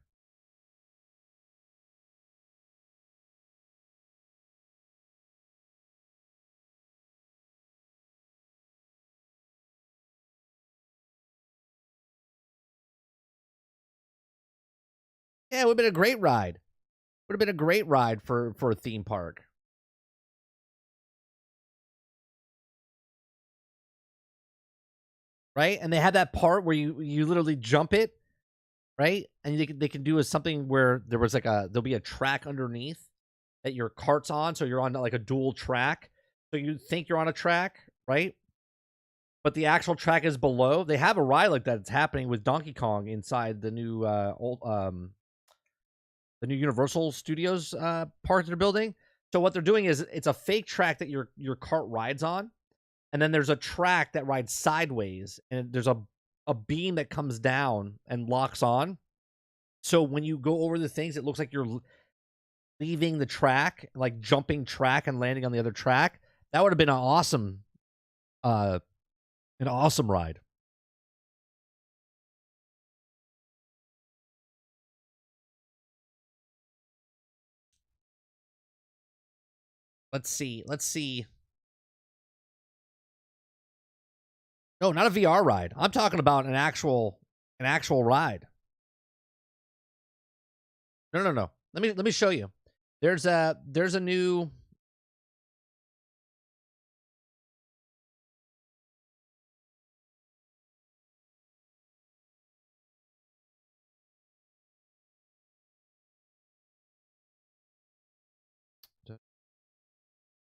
S1: Yeah, it would have been a great ride. Would have been a great ride for a theme park. Right? And they had that part where you literally jump it, right? And they can do something where there'll be a track underneath that your cart's on, so you're on like a dual track. So you think you're on a track, right? But the actual track is below. They have a ride like that. It's happening with Donkey Kong inside the new the new Universal Studios park they're building. So what they're doing is it's a fake track that your cart rides on, and then there's a track that rides sideways, and there's a beam that comes down and locks on. So when you go over the things, it looks like you're leaving the track, like jumping track and landing on the other track. That would have been an awesome ride. Let's see. Let's see. No, not a VR ride. I'm talking about an actual ride. No, no, no. Let me show you. There's a new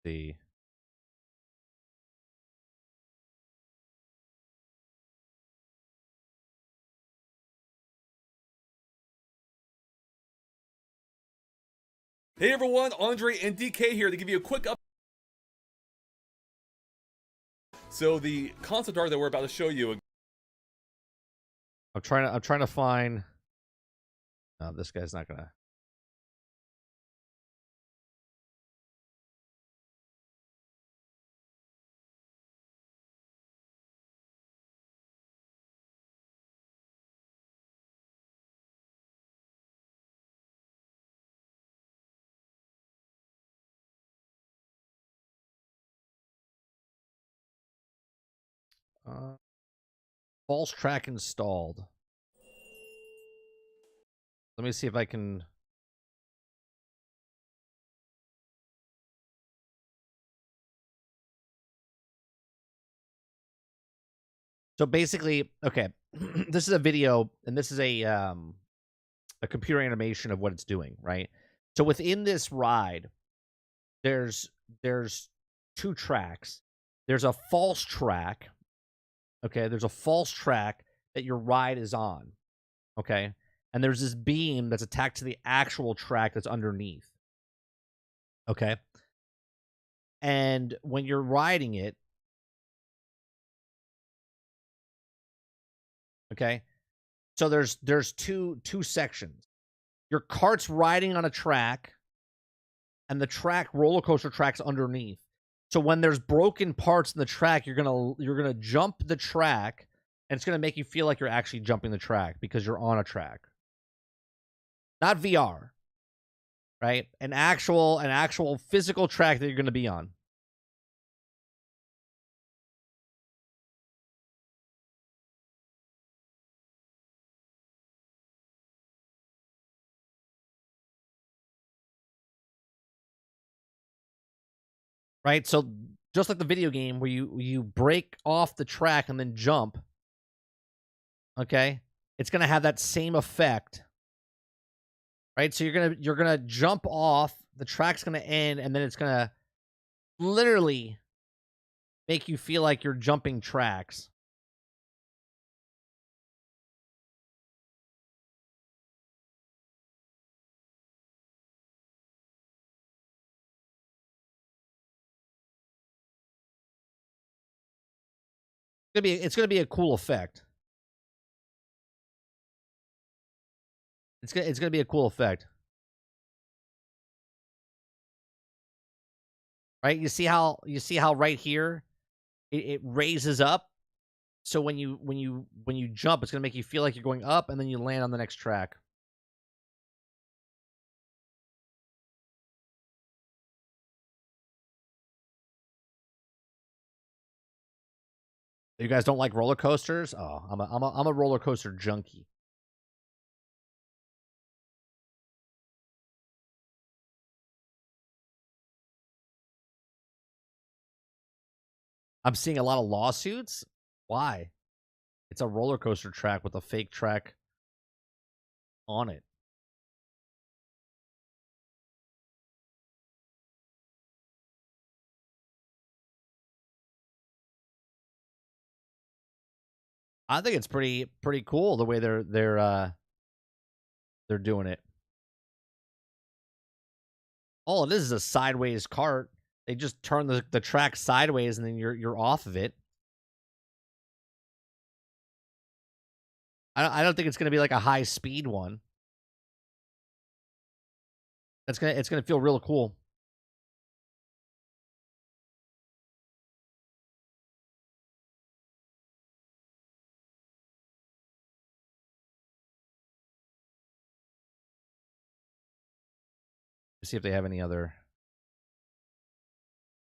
S1: see.
S3: Hey everyone, Andre and DK here to give you a quick up. So the concept art that we're about to show you.
S1: I'm trying to find. No, this guy's not gonna. False track installed. Let me see if I can. So basically, okay, this is a video, and this is a computer animation of what it's doing, right? So within this ride, there's two tracks. There's a false track. Okay, there's a false track that your ride is on. Okay, and there's this beam that's attached to the actual track that's underneath. Okay, and when you're riding it, okay, so there's two sections. Your cart's riding on a track, and the track roller coaster track's underneath. So when there's broken parts in the track, you're gonna jump the track, and it's gonna make you feel like you're actually jumping the track because you're on a track. Not VR, right? An actual physical track that you're gonna be on. Right? So just like the video game where you break off the track and then jump, okay? It's gonna have that same effect. Right? So you're gonna jump off, the track's gonna end, and then it's gonna literally make you feel like you're jumping tracks. It's gonna be a cool effect. It's gonna be a cool effect. Right? You see how right here it raises up. So when you jump, it's gonna make you feel like you're going up, and then you land on the next track. You guys don't like roller coasters? Oh, I'm a roller coaster junkie. I'm seeing a lot of lawsuits. Why? It's a roller coaster track with a fake track on it. I think it's pretty cool the way they're doing it. All it is a sideways cart. They just turn the track sideways and then you're off of it. I don't think it's gonna be like a high speed one. It's gonna feel real cool. Let's see if they have any other.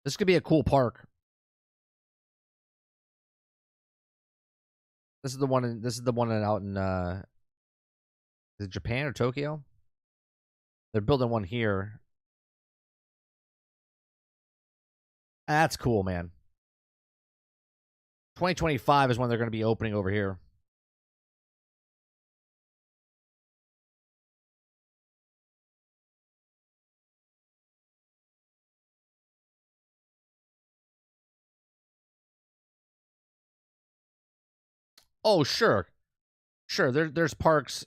S1: This could be a cool park. This is the one out in is it Japan or Tokyo? They're building one here. That's cool, man. 2025 is when they're going to be opening over here. Oh, sure. Sure, there's parks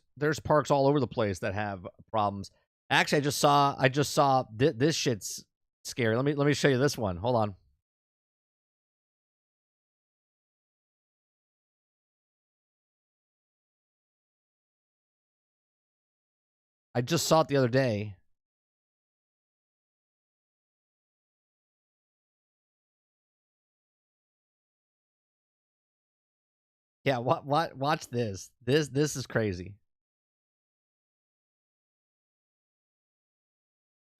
S1: all over the place that have problems. Actually, I just saw this shit's scary. Let me show you this one. Hold on. I just saw it the other day. Yeah, watch this. This is crazy.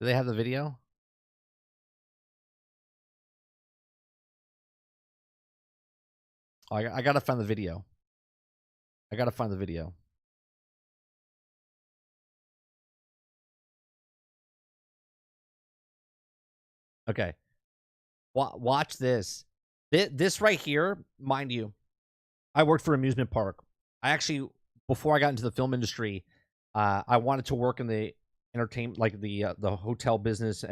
S1: Do they have the video? Oh, I gotta find the video. I gotta find the video. Okay. Watch this. This right here, mind you, I worked for an amusement park. I actually, before I got into the film industry, I wanted to work in the entertainment, like the hotel business,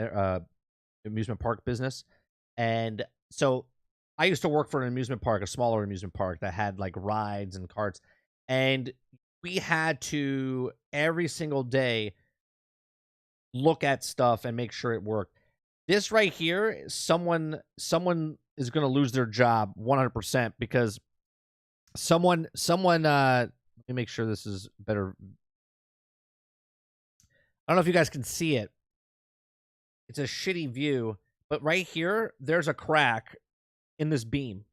S1: amusement park business. And so I used to work for an amusement park, a smaller amusement park that had like rides and carts. And we had to every single day look at stuff and make sure it worked. This right here, someone is going to lose their job 100% because someone let me make sure this is better. I don't know if you guys can see it. It's a shitty view, but right here there's a crack in this beam.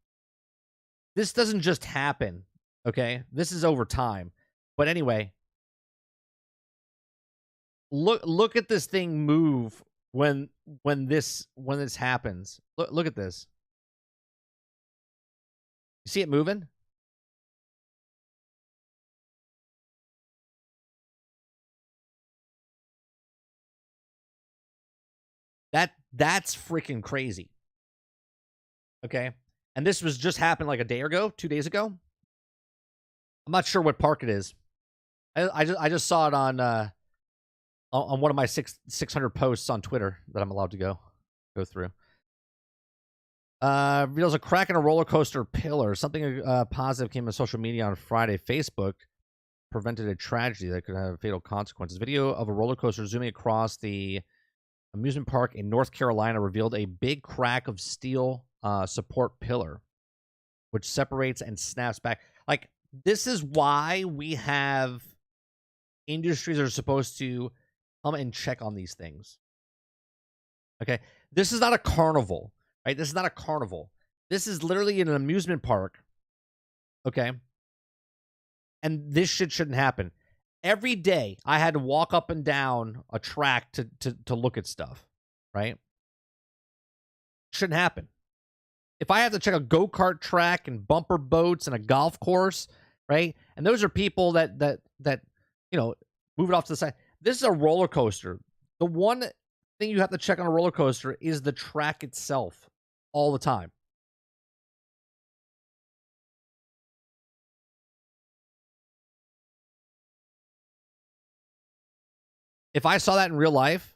S1: This doesn't just happen, okay? This is over time. But anyway, look at this thing move when this happens. Look at this. You see it moving? That's freaking crazy. Okay. And this was just happened like a day ago, 2 days ago. I'm not sure what park it is. I just saw it on one of my 600 posts on Twitter that I'm allowed to go through. Reveals a crack in a roller coaster pillar. Something positive came on social media on Friday. Facebook prevented a tragedy that could have fatal consequences. Video of a roller coaster zooming across the amusement park in North Carolina revealed a big crack of steel support pillar, which separates and snaps back. Like, this is why we have industries that are supposed to come and check on these things. Okay, this is not a carnival, right? This is not a carnival. This is literally in an amusement park. Okay, and this shit shouldn't happen. Every day I had to walk up and down a track to look at stuff, right? Shouldn't happen. If I have to check a go-kart track and bumper boats and a golf course, right? And those are people that you know, move it off to the side. This is a roller coaster. The one thing you have to check on a roller coaster is the track itself all the time. If I saw that in real life,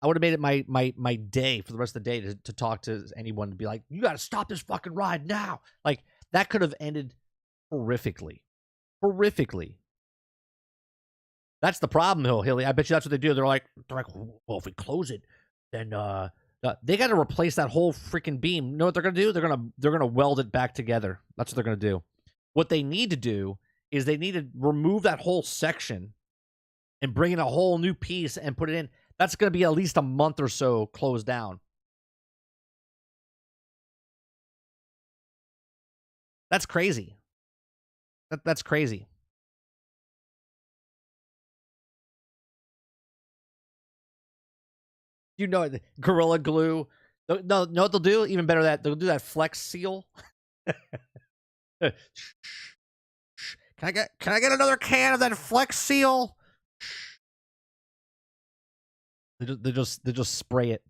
S1: I would have made it my day for the rest of the day to talk to anyone to be like, you got to stop this fucking ride now. Like, that could have ended horrifically. Horrifically. That's the problem, Hilly. I bet you that's what they do. They're like, well, if we close it, then they got to replace that whole freaking beam. You know what they're gonna do? They're gonna weld it back together. That's what they're gonna do. What they need to do is they need to remove that whole section and bring in a whole new piece and put it in. That's gonna be at least a month or so closed down. That's crazy. That's crazy. You know, Gorilla Glue. No, what they'll do? Even better, that they'll do that flex seal. Can I get another can of that flex seal? They just spray it.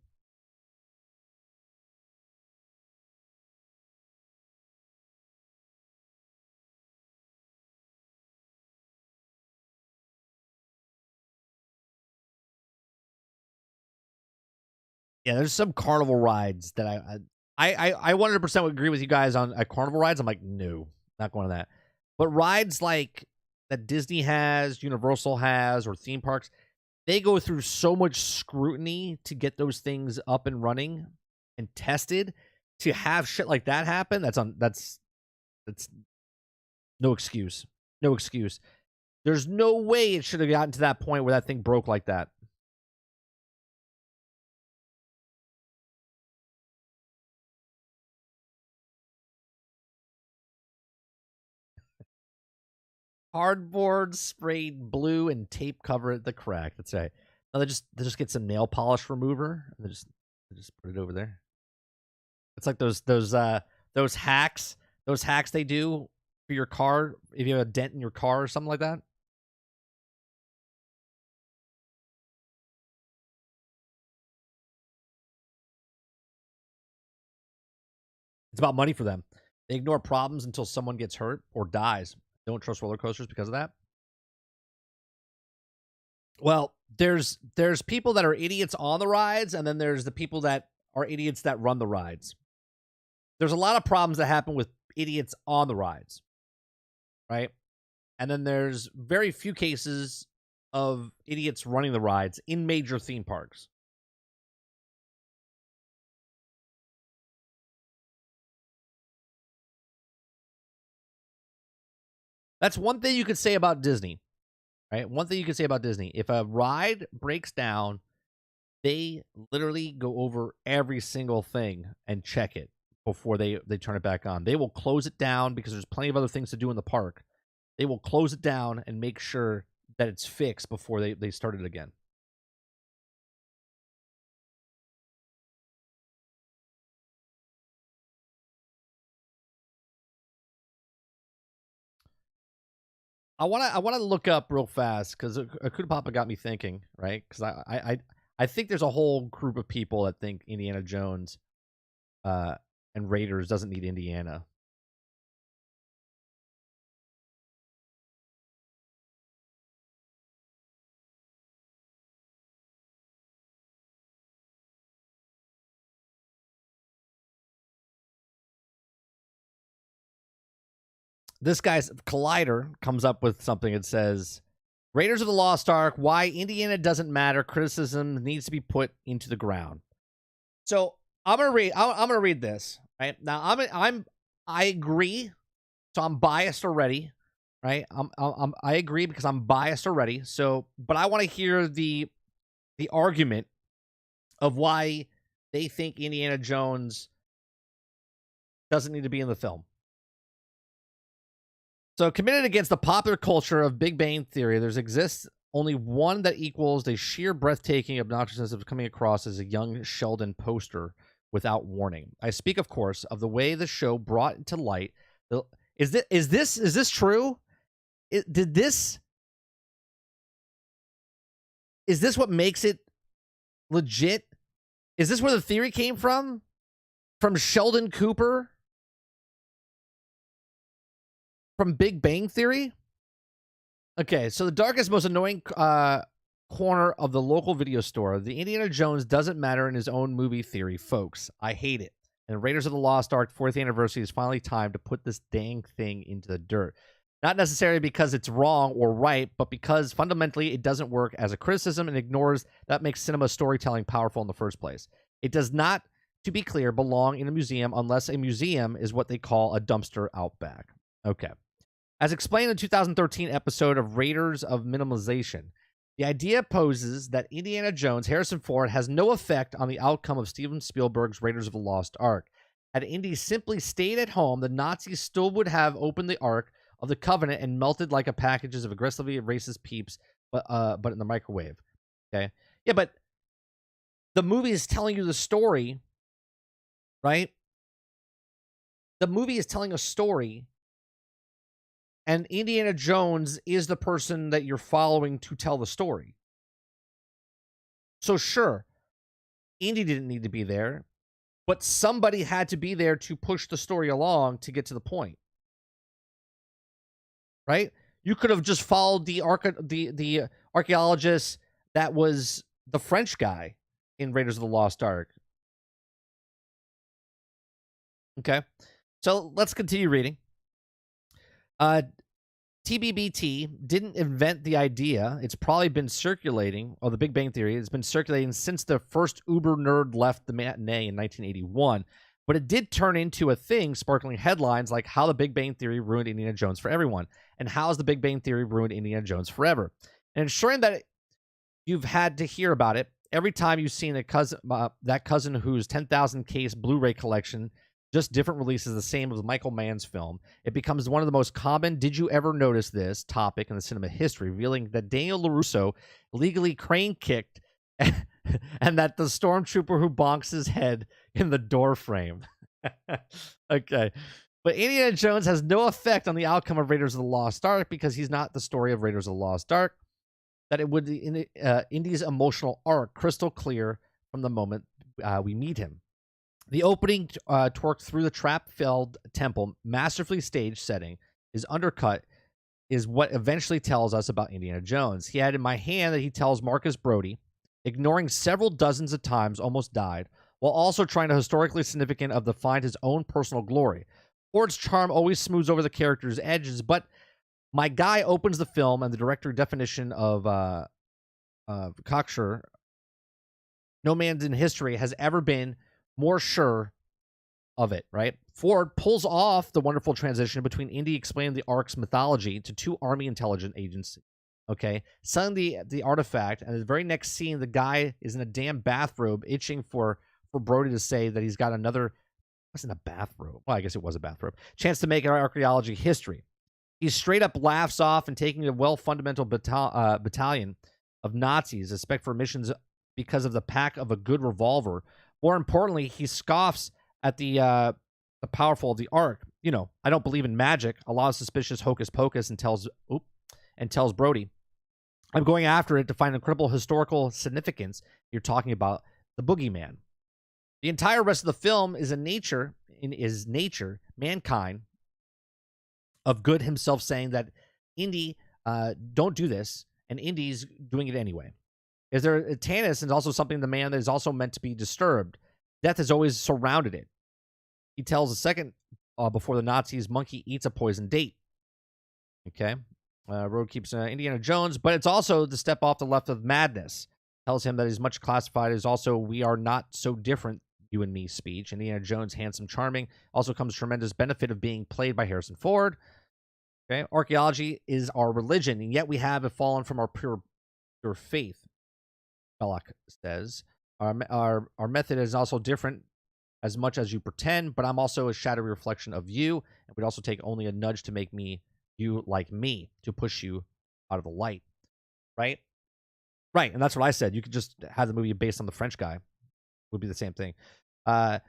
S1: Yeah, there's some carnival rides that I 100% would agree with you guys on. At carnival rides, I'm like, no, not going to that. But rides like that Disney has, Universal has, or theme parks, they go through so much scrutiny to get those things up and running and tested. To have shit like that happen, that's no excuse. No excuse. There's no way it should have gotten to that point where that thing broke like that. Cardboard sprayed blue and tape cover the crack. That's right. No, they just get some nail polish remover and they just put it over there. It's like those hacks they do for your car if you have a dent in your car or something like that. It's about money for them. They ignore problems until someone gets hurt or dies. Don't trust roller coasters because of that. Well, there's people that are idiots on the rides, and then there's the people that are idiots that run the rides. There's a lot of problems that happen with idiots on the rides, right? And then there's very few cases of idiots running the rides in major theme parks. That's one thing you could say about Disney, right? One thing you could say about Disney. If a ride breaks down, they literally go over every single thing and check it before they turn it back on. They will close it down because there's plenty of other things to do in the park. They will close it down and make sure that it's fixed before they start it again. I want to look up real fast because Akuda Papa got me thinking, right? Because I think there's a whole group of people that think Indiana Jones and Raiders doesn't need Indiana. This guy's Collider comes up with something that says, Raiders of the Lost Ark, why Indiana doesn't matter, criticism needs to be put into the ground. So I'm gonna read this, right? Now I agree, so I'm biased already, right? I agree because I'm biased already. So, but I want to hear the argument of why they think Indiana Jones doesn't need to be in the film. So, committed against the popular culture of Big Bang Theory, there exists only one that equals the sheer breathtaking obnoxiousness of coming across as a young Sheldon poster without warning. I speak, of course, of the way the show brought to light. Is this true? Is this what makes it legit? Is this where the theory came from? From Sheldon Cooper? From Big Bang Theory? Okay, so the darkest, most annoying corner of the local video store. The Indiana Jones doesn't matter in his own movie theory, folks. I hate it. And Raiders of the Lost Ark 4th anniversary is finally time to put this dang thing into the dirt. Not necessarily because it's wrong or right, but because fundamentally it doesn't work as a criticism and ignores that makes cinema storytelling powerful in the first place. It does not, to be clear, belong in a museum unless a museum is what they call a dumpster out back. Okay. As explained in the 2013 episode of Raiders of Minimalization, the idea poses that Indiana Jones, Harrison Ford, has no effect on the outcome of Steven Spielberg's Raiders of the Lost Ark. Had Indy simply stayed at home, the Nazis still would have opened the Ark of the Covenant and melted like a packages of aggressively racist peeps, but in the microwave. Okay? Yeah, but the movie is telling you the story, right? The movie is telling a story, and Indiana Jones is the person that you're following to tell the story. So sure, Indy didn't need to be there, but somebody had to be there to push the story along to get to the point. Right? You could have just followed the archaeologist that was the French guy in Raiders of the Lost Ark. Okay. So let's continue reading. TBBT didn't invent the idea. It's probably been circulating, or the Big Bang Theory, it's been circulating since the first uber nerd left the matinee in 1981. But it did turn into a thing, sparkling headlines like how the Big Bang Theory ruined Indiana Jones for everyone, and how has the Big Bang Theory ruined Indiana Jones forever. And ensuring that you've had to hear about it every time you've seen that cousin whose 10,000 case Blu-ray collection, just different releases, the same as Michael Mann's film. It becomes one of the most common "did you ever notice this" topic in the cinema history, revealing that Daniel LaRusso illegally crane kicked and that the stormtrooper who bonks his head in the door frame. Okay. But Indiana Jones has no effect on the outcome of Raiders of the Lost Ark because he's not the story of Raiders of the Lost Ark. That it would in Indy's emotional arc crystal clear from the moment we meet him. The opening torque through the trap-filled temple, masterfully staged setting, is undercut, is what eventually tells us about Indiana Jones. He had in my hand that he tells Marcus Brody, ignoring several dozens of times, almost died, while also trying to historically significant of find his own personal glory. Ford's charm always smooths over the character's edges, but my guy opens the film and the director definition of cocksure. No man in history has ever been more sure of it, right? Ford pulls off the wonderful transition between Indy explaining the Ark's mythology to two Army intelligence agents, okay? Selling the artifact, and the very next scene, the guy is in a damn bathrobe itching for Brody to say that he's got another, wasn't a bathrobe. Well, I guess it was a bathrobe. Chance to make archaeology history. He straight up laughs off and taking a well-fundamental battalion of Nazis, expect for missions because of the pack of a good revolver. More importantly, he scoffs at the powerful of the Ark. You know, I don't believe in magic. A lot of suspicious hocus pocus, and tells Brody, I'm going after it to find incredible historical significance. You're talking about the boogeyman. The entire rest of the film is nature, mankind of good himself saying that Indy, don't do this, and Indy's doing it anyway. Is there Tannis is also something the man that is also meant to be disturbed. Death has always surrounded it. He tells a second before the Nazis, monkey eats a poison date. Okay. Road keeps Indiana Jones, but it's also the step off the left of madness. Tells him that he's much classified as also we are not so different, you and me speech. Indiana Jones, handsome, charming. Also comes tremendous benefit of being played by Harrison Ford. Okay. Archaeology is our religion, and yet we have fallen from our pure faith. Belloc says, our method is also different as much as you pretend, but I'm also a shadowy reflection of you, and would also take only a nudge to make you like me, to push you out of the light. Right? Right, and that's what I said. You could just have the movie based on the French guy. Would be the same thing. That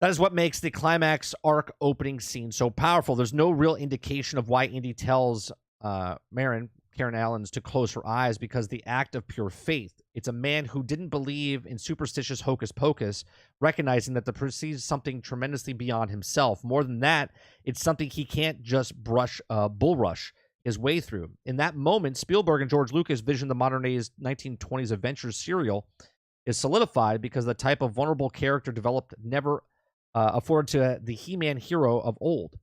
S1: is what makes the climax arc opening scene so powerful. There's no real indication of why Indy tells Karen Allen's to close her eyes because the act of pure faith. It's a man who didn't believe in superstitious hocus pocus, recognizing that the perceives something tremendously beyond himself. More than that, it's something he can't just bull rush his way through. In that moment, Spielberg and George Lucas vision the modern day's 1920s adventure serial is solidified because the type of vulnerable character developed never afforded to the He-Man hero of old.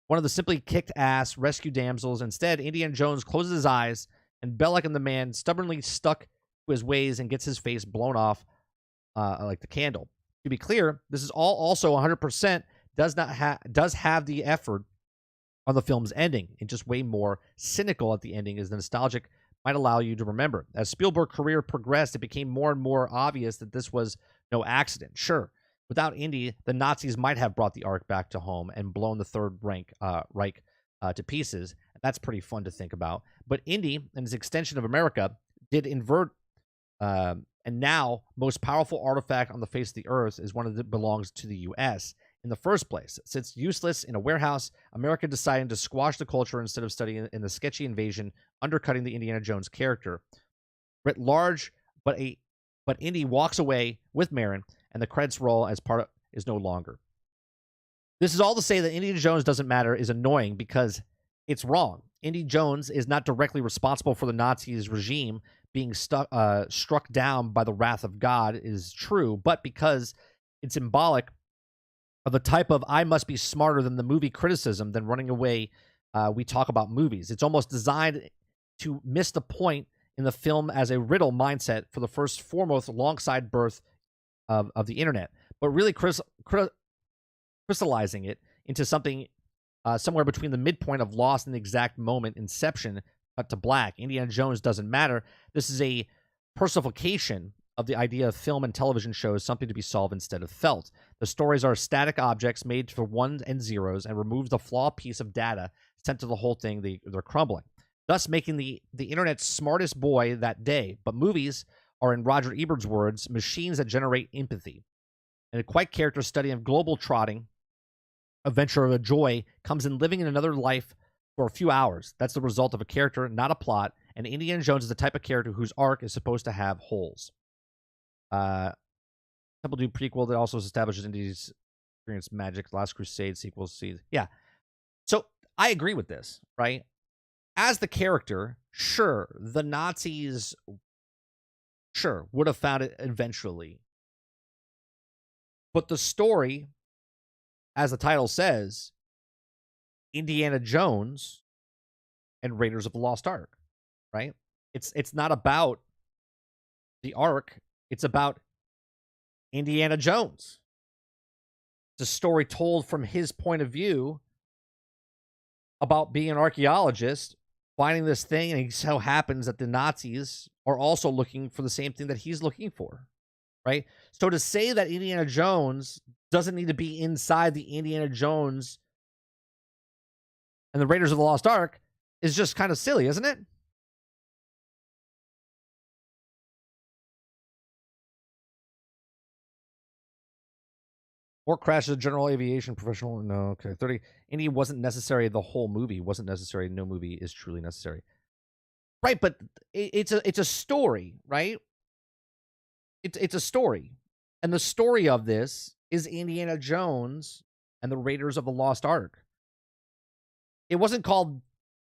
S1: One of the simply kicked-ass rescue damsels. Instead, Indiana Jones closes his eyes, and Belloc and the man stubbornly stuck to his ways and gets his face blown off like the candle. To be clear, this is all also 100% does have the effort on the film's ending, and just way more cynical at the ending as the nostalgic might allow you to remember. As Spielberg's career progressed, it became more and more obvious that this was no accident. Sure, without Indy, the Nazis might have brought the Ark back to home and blown the Third Reich to pieces. That's pretty fun to think about. But Indy and his extension of America did invert, and now most powerful artifact on the face of the earth is one that belongs to the U.S. in the first place. Since useless in a warehouse, America decided to squash the culture instead of studying in the sketchy invasion, undercutting the Indiana Jones character. Writ large, but Indy walks away with Marin, and the credits roll as part of is no longer. This is all to say that Indiana Jones doesn't matter is annoying because it's wrong. Indy Jones is not directly responsible for the Nazis' regime being struck down by the wrath of God is true, but because it's symbolic of the type of I must be smarter than the movie criticism than running away we talk about movies. It's almost designed to miss the point in the film as a riddle mindset for the first foremost alongside birth of the internet, but really crystallizing it into something somewhere between the midpoint of Lost and the exact moment Inception cut to black. Indiana Jones doesn't matter. This is a personification of the idea of film and television shows, something to be solved instead of felt. The stories are static objects made for ones and zeros and removes the flawed piece of data sent to the whole thing. They're crumbling, thus making the internet's smartest boy that day. But movies are, in Roger Ebert's words, machines that generate empathy. And a quiet character study of global trotting, adventure of a joy, comes in living in another life for a few hours. That's the result of a character, not a plot. And Indiana Jones is the type of character whose arc is supposed to have holes. Temple Doom prequel that also establishes Indy's experience magic, Last Crusade sequels. Yeah. So I agree with this, right? As the character, sure, the Nazis, sure, would have found it eventually. But the story, as the title says, Indiana Jones and Raiders of the Lost Ark, right? It's not about the Ark. It's about Indiana Jones. It's a story told from his point of view about being an archaeologist, finding this thing, and it so happens that the Nazis are also looking for the same thing that he's looking for, right? So to say that Indiana Jones doesn't need to be inside the Indiana Jones and the Raiders of the Lost Ark is just kind of silly, isn't it? Or Crash is a general aviation professional. No, okay. 30. Indy wasn't necessary. The whole movie wasn't necessary. No movie is truly necessary. Right, but it's a story, right? It's a story. And the story of this is Indiana Jones and the Raiders of the Lost Ark. It wasn't called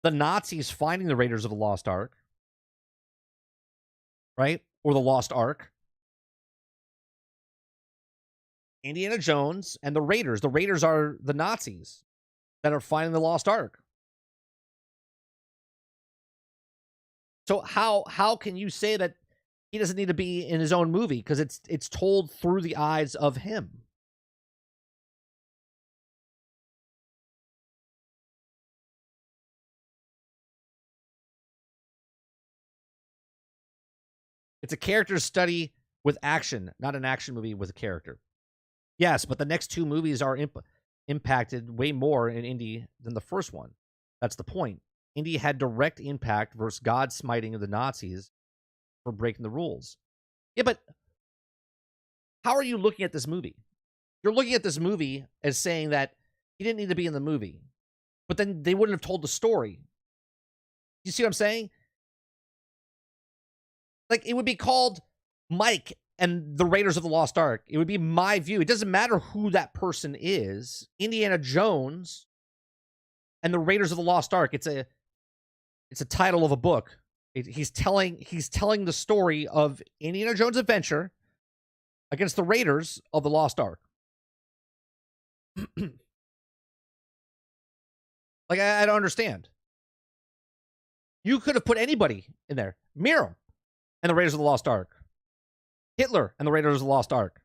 S1: the Nazis finding the Raiders of the Lost Ark, right? Or the Lost Ark. Indiana Jones and the Raiders. The Raiders are the Nazis that are finding the Lost Ark. So how can you say that he doesn't need to be in his own movie? Because it's told through the eyes of him. It's a character study with action, not an action movie with a character. Yes, but the next two movies are impacted way more in Indy than the first one. That's the point. Indy had direct impact versus God smiting of the Nazis for breaking the rules. Yeah, but how are you looking at this movie? You're looking at this movie as saying that he didn't need to be in the movie, but then they wouldn't have told the story. You see what I'm saying? Like, it would be called Mike and the Raiders of the Lost Ark. It would be my view. It doesn't matter who that person is. Indiana Jones and the Raiders of the Lost Ark. It's a title of a book. He's telling the story of Indiana Jones' adventure against the Raiders of the Lost Ark. Like, I don't understand. You could have put anybody in there. Miro and the Raiders of the Lost Ark. Hitler and the Raiders of the Lost Ark.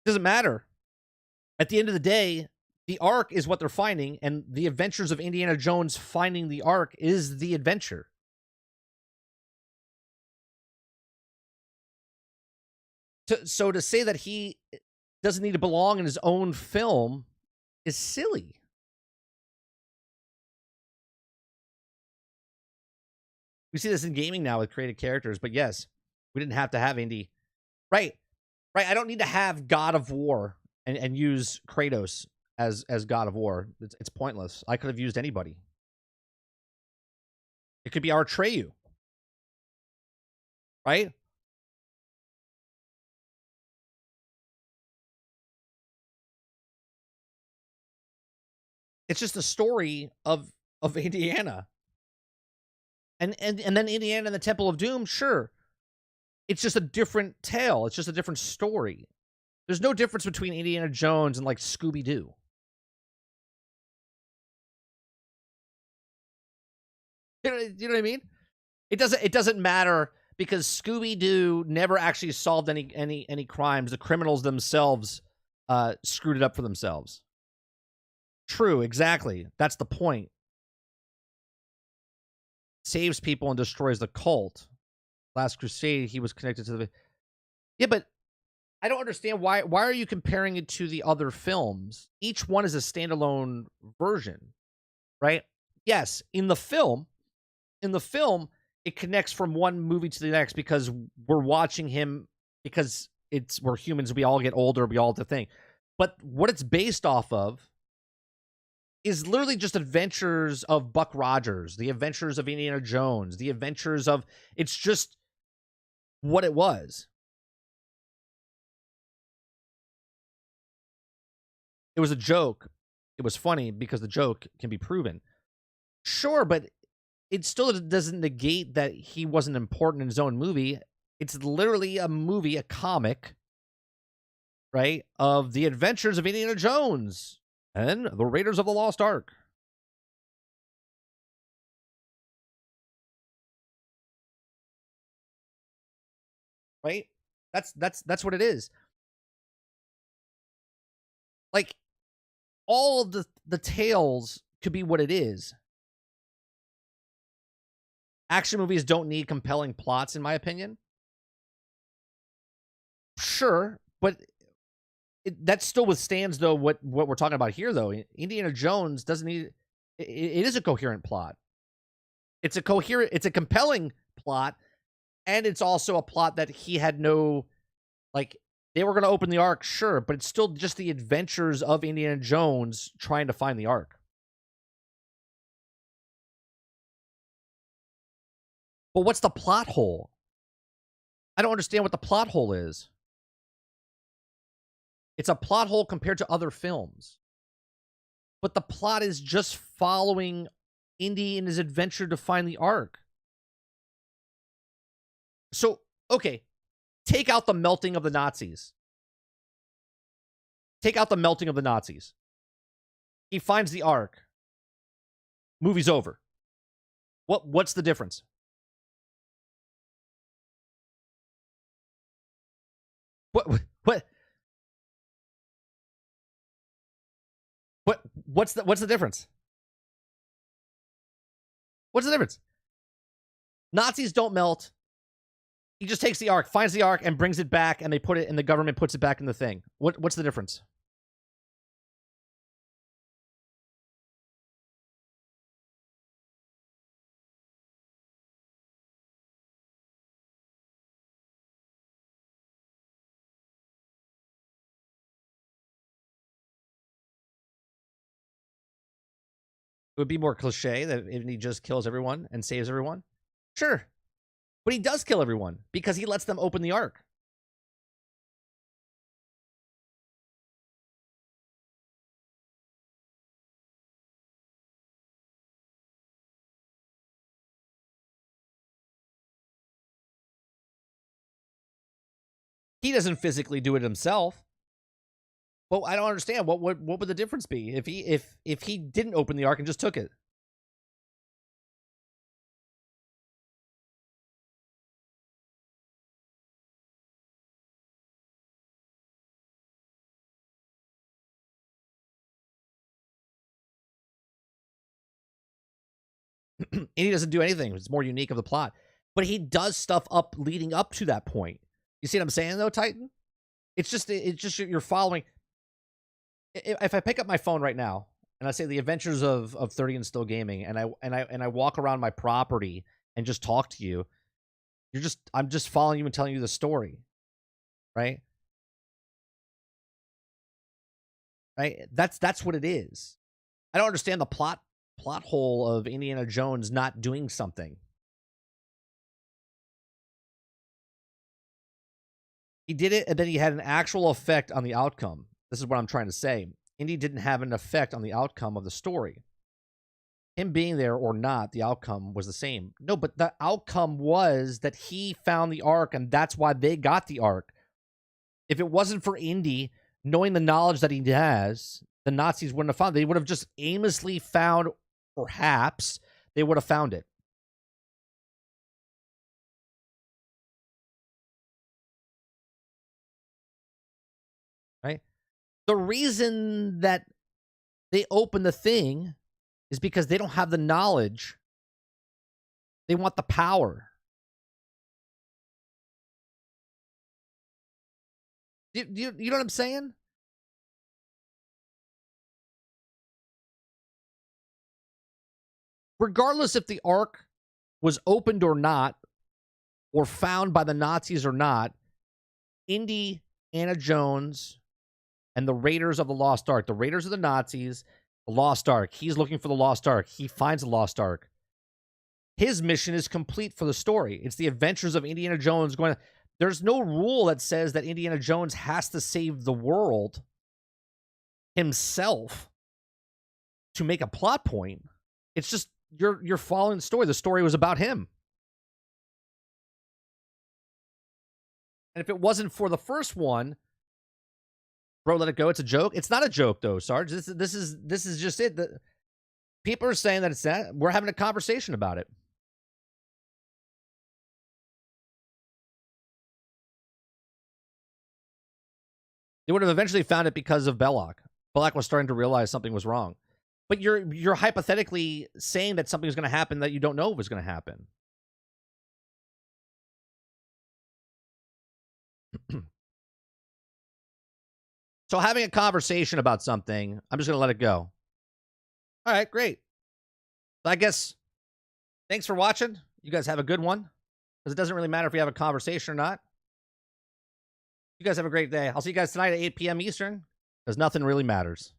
S1: Doesn't matter. At the end of the day, the Ark is what they're finding, and the adventures of Indiana Jones finding the Ark is the adventure. So to say that he doesn't need to belong in his own film is silly. We see this in gaming now with created characters, but yes, we didn't have to have Indy. Right. I don't need to have God of War and use Kratos as God of War. It's pointless. I could have used anybody. It could be our Atreyu. Right? It's just a story of Indiana. And then Indiana and the Temple of Doom, sure. It's just a different tale. It's just a different story. There's no difference between Indiana Jones and, like, Scooby-Doo. You know what I mean? It doesn't matter because Scooby-Doo never actually solved any crimes. The criminals themselves screwed it up for themselves. True, exactly. That's the point. Saves people and destroys the cult. Last Crusade, he was connected to the... Yeah, but I don't understand why are you comparing it to the other films? Each one is a standalone version, right? Yes, in the film, it connects from one movie to the next because we're watching him, because we're humans, we all get older, we all have to think. But what it's based off of is literally just adventures of Buck Rogers, the adventures of Indiana Jones, the adventures of... It's just what it was. It was a joke. It was funny because the joke can be proven. Sure, but it still doesn't negate that he wasn't important in his own movie. It's literally a movie, a comic, right, of the adventures of Indiana Jones and the Raiders of the Lost Ark. Right? That's what it is. Like, all of the tales could be what it is. Action movies don't need compelling plots, in my opinion. Sure, but that still withstands, though, what we're talking about here, though. Indiana Jones doesn't need... It is a coherent plot. It's a compelling plot, and it's also a plot that he had no... Like, they were going to open the Ark, sure, but it's still just the adventures of Indiana Jones trying to find the Ark. But what's the plot hole? I don't understand what the plot hole is. It's a plot hole compared to other films. But the plot is just following Indy in his adventure to find the Ark. So, okay, take out the melting of the Nazis. Take out the melting of the Nazis. He finds the Ark. Movie's over. What's the difference? What's the difference? What's the difference? Nazis don't melt. He just takes the Ark, finds the Ark, and brings it back, and they put it, and the government puts it back in the thing. What's the difference? It would be more cliche that if he just kills everyone and saves everyone. Sure. But he does kill everyone because he lets them open the Ark. He doesn't physically do it himself. Well, I don't understand. What would the difference be if he didn't open the Ark and just took it? And he doesn't do anything. It's more unique of the plot. But he does stuff up leading up to that point. You see what I'm saying, though, Titan? It's just you're following. If I pick up my phone right now and I say the adventures of 30 and Still Gaming, and I walk around my property and just talk to you, I'm just following you and telling you the story, right? Right? That's what it is. I don't understand the plot hole of Indiana Jones not doing something. He did it, and then he had an actual effect on the outcome. This is what I'm trying to say. Indy didn't have an effect on the outcome of the story. Him being there or not, the outcome was the same. No, but the outcome was that he found the Ark, and that's why they got the Ark. If it wasn't for Indy knowing the knowledge that he has, the Nazis wouldn't have found it. They would have just aimlessly found, perhaps, they would have found it. Right? The reason that they open the thing is because they don't have the knowledge. They want the power. You know what I'm saying? Regardless if the Ark was opened or not, or found by the Nazis or not, Indy, Anna Jones, and the Raiders of the Lost Ark. The Raiders are the Nazis, the Lost Ark. He's looking for the Lost Ark. He finds the Lost Ark. His mission is complete for the story. It's the adventures of Indiana Jones going. There's no rule that says that Indiana Jones has to save the world himself to make a plot point. It's just you're following the story. The story was about him. And if it wasn't for the first one, bro, let it go. It's a joke. It's not a joke, though, Sarge. This is just it. People are saying that it's that. We're having a conversation about it. They would have eventually found it because of Belloc. Belloc was starting to realize something was wrong. But you're hypothetically saying that something's going to happen that you don't know was going to happen. So having a conversation about something, I'm just going to let it go. All right, great. I guess thanks for watching. You guys have a good one. Because it doesn't really matter if we have a conversation or not. You guys have a great day. I'll see you guys tonight at 8 p.m. Eastern. Because nothing really matters.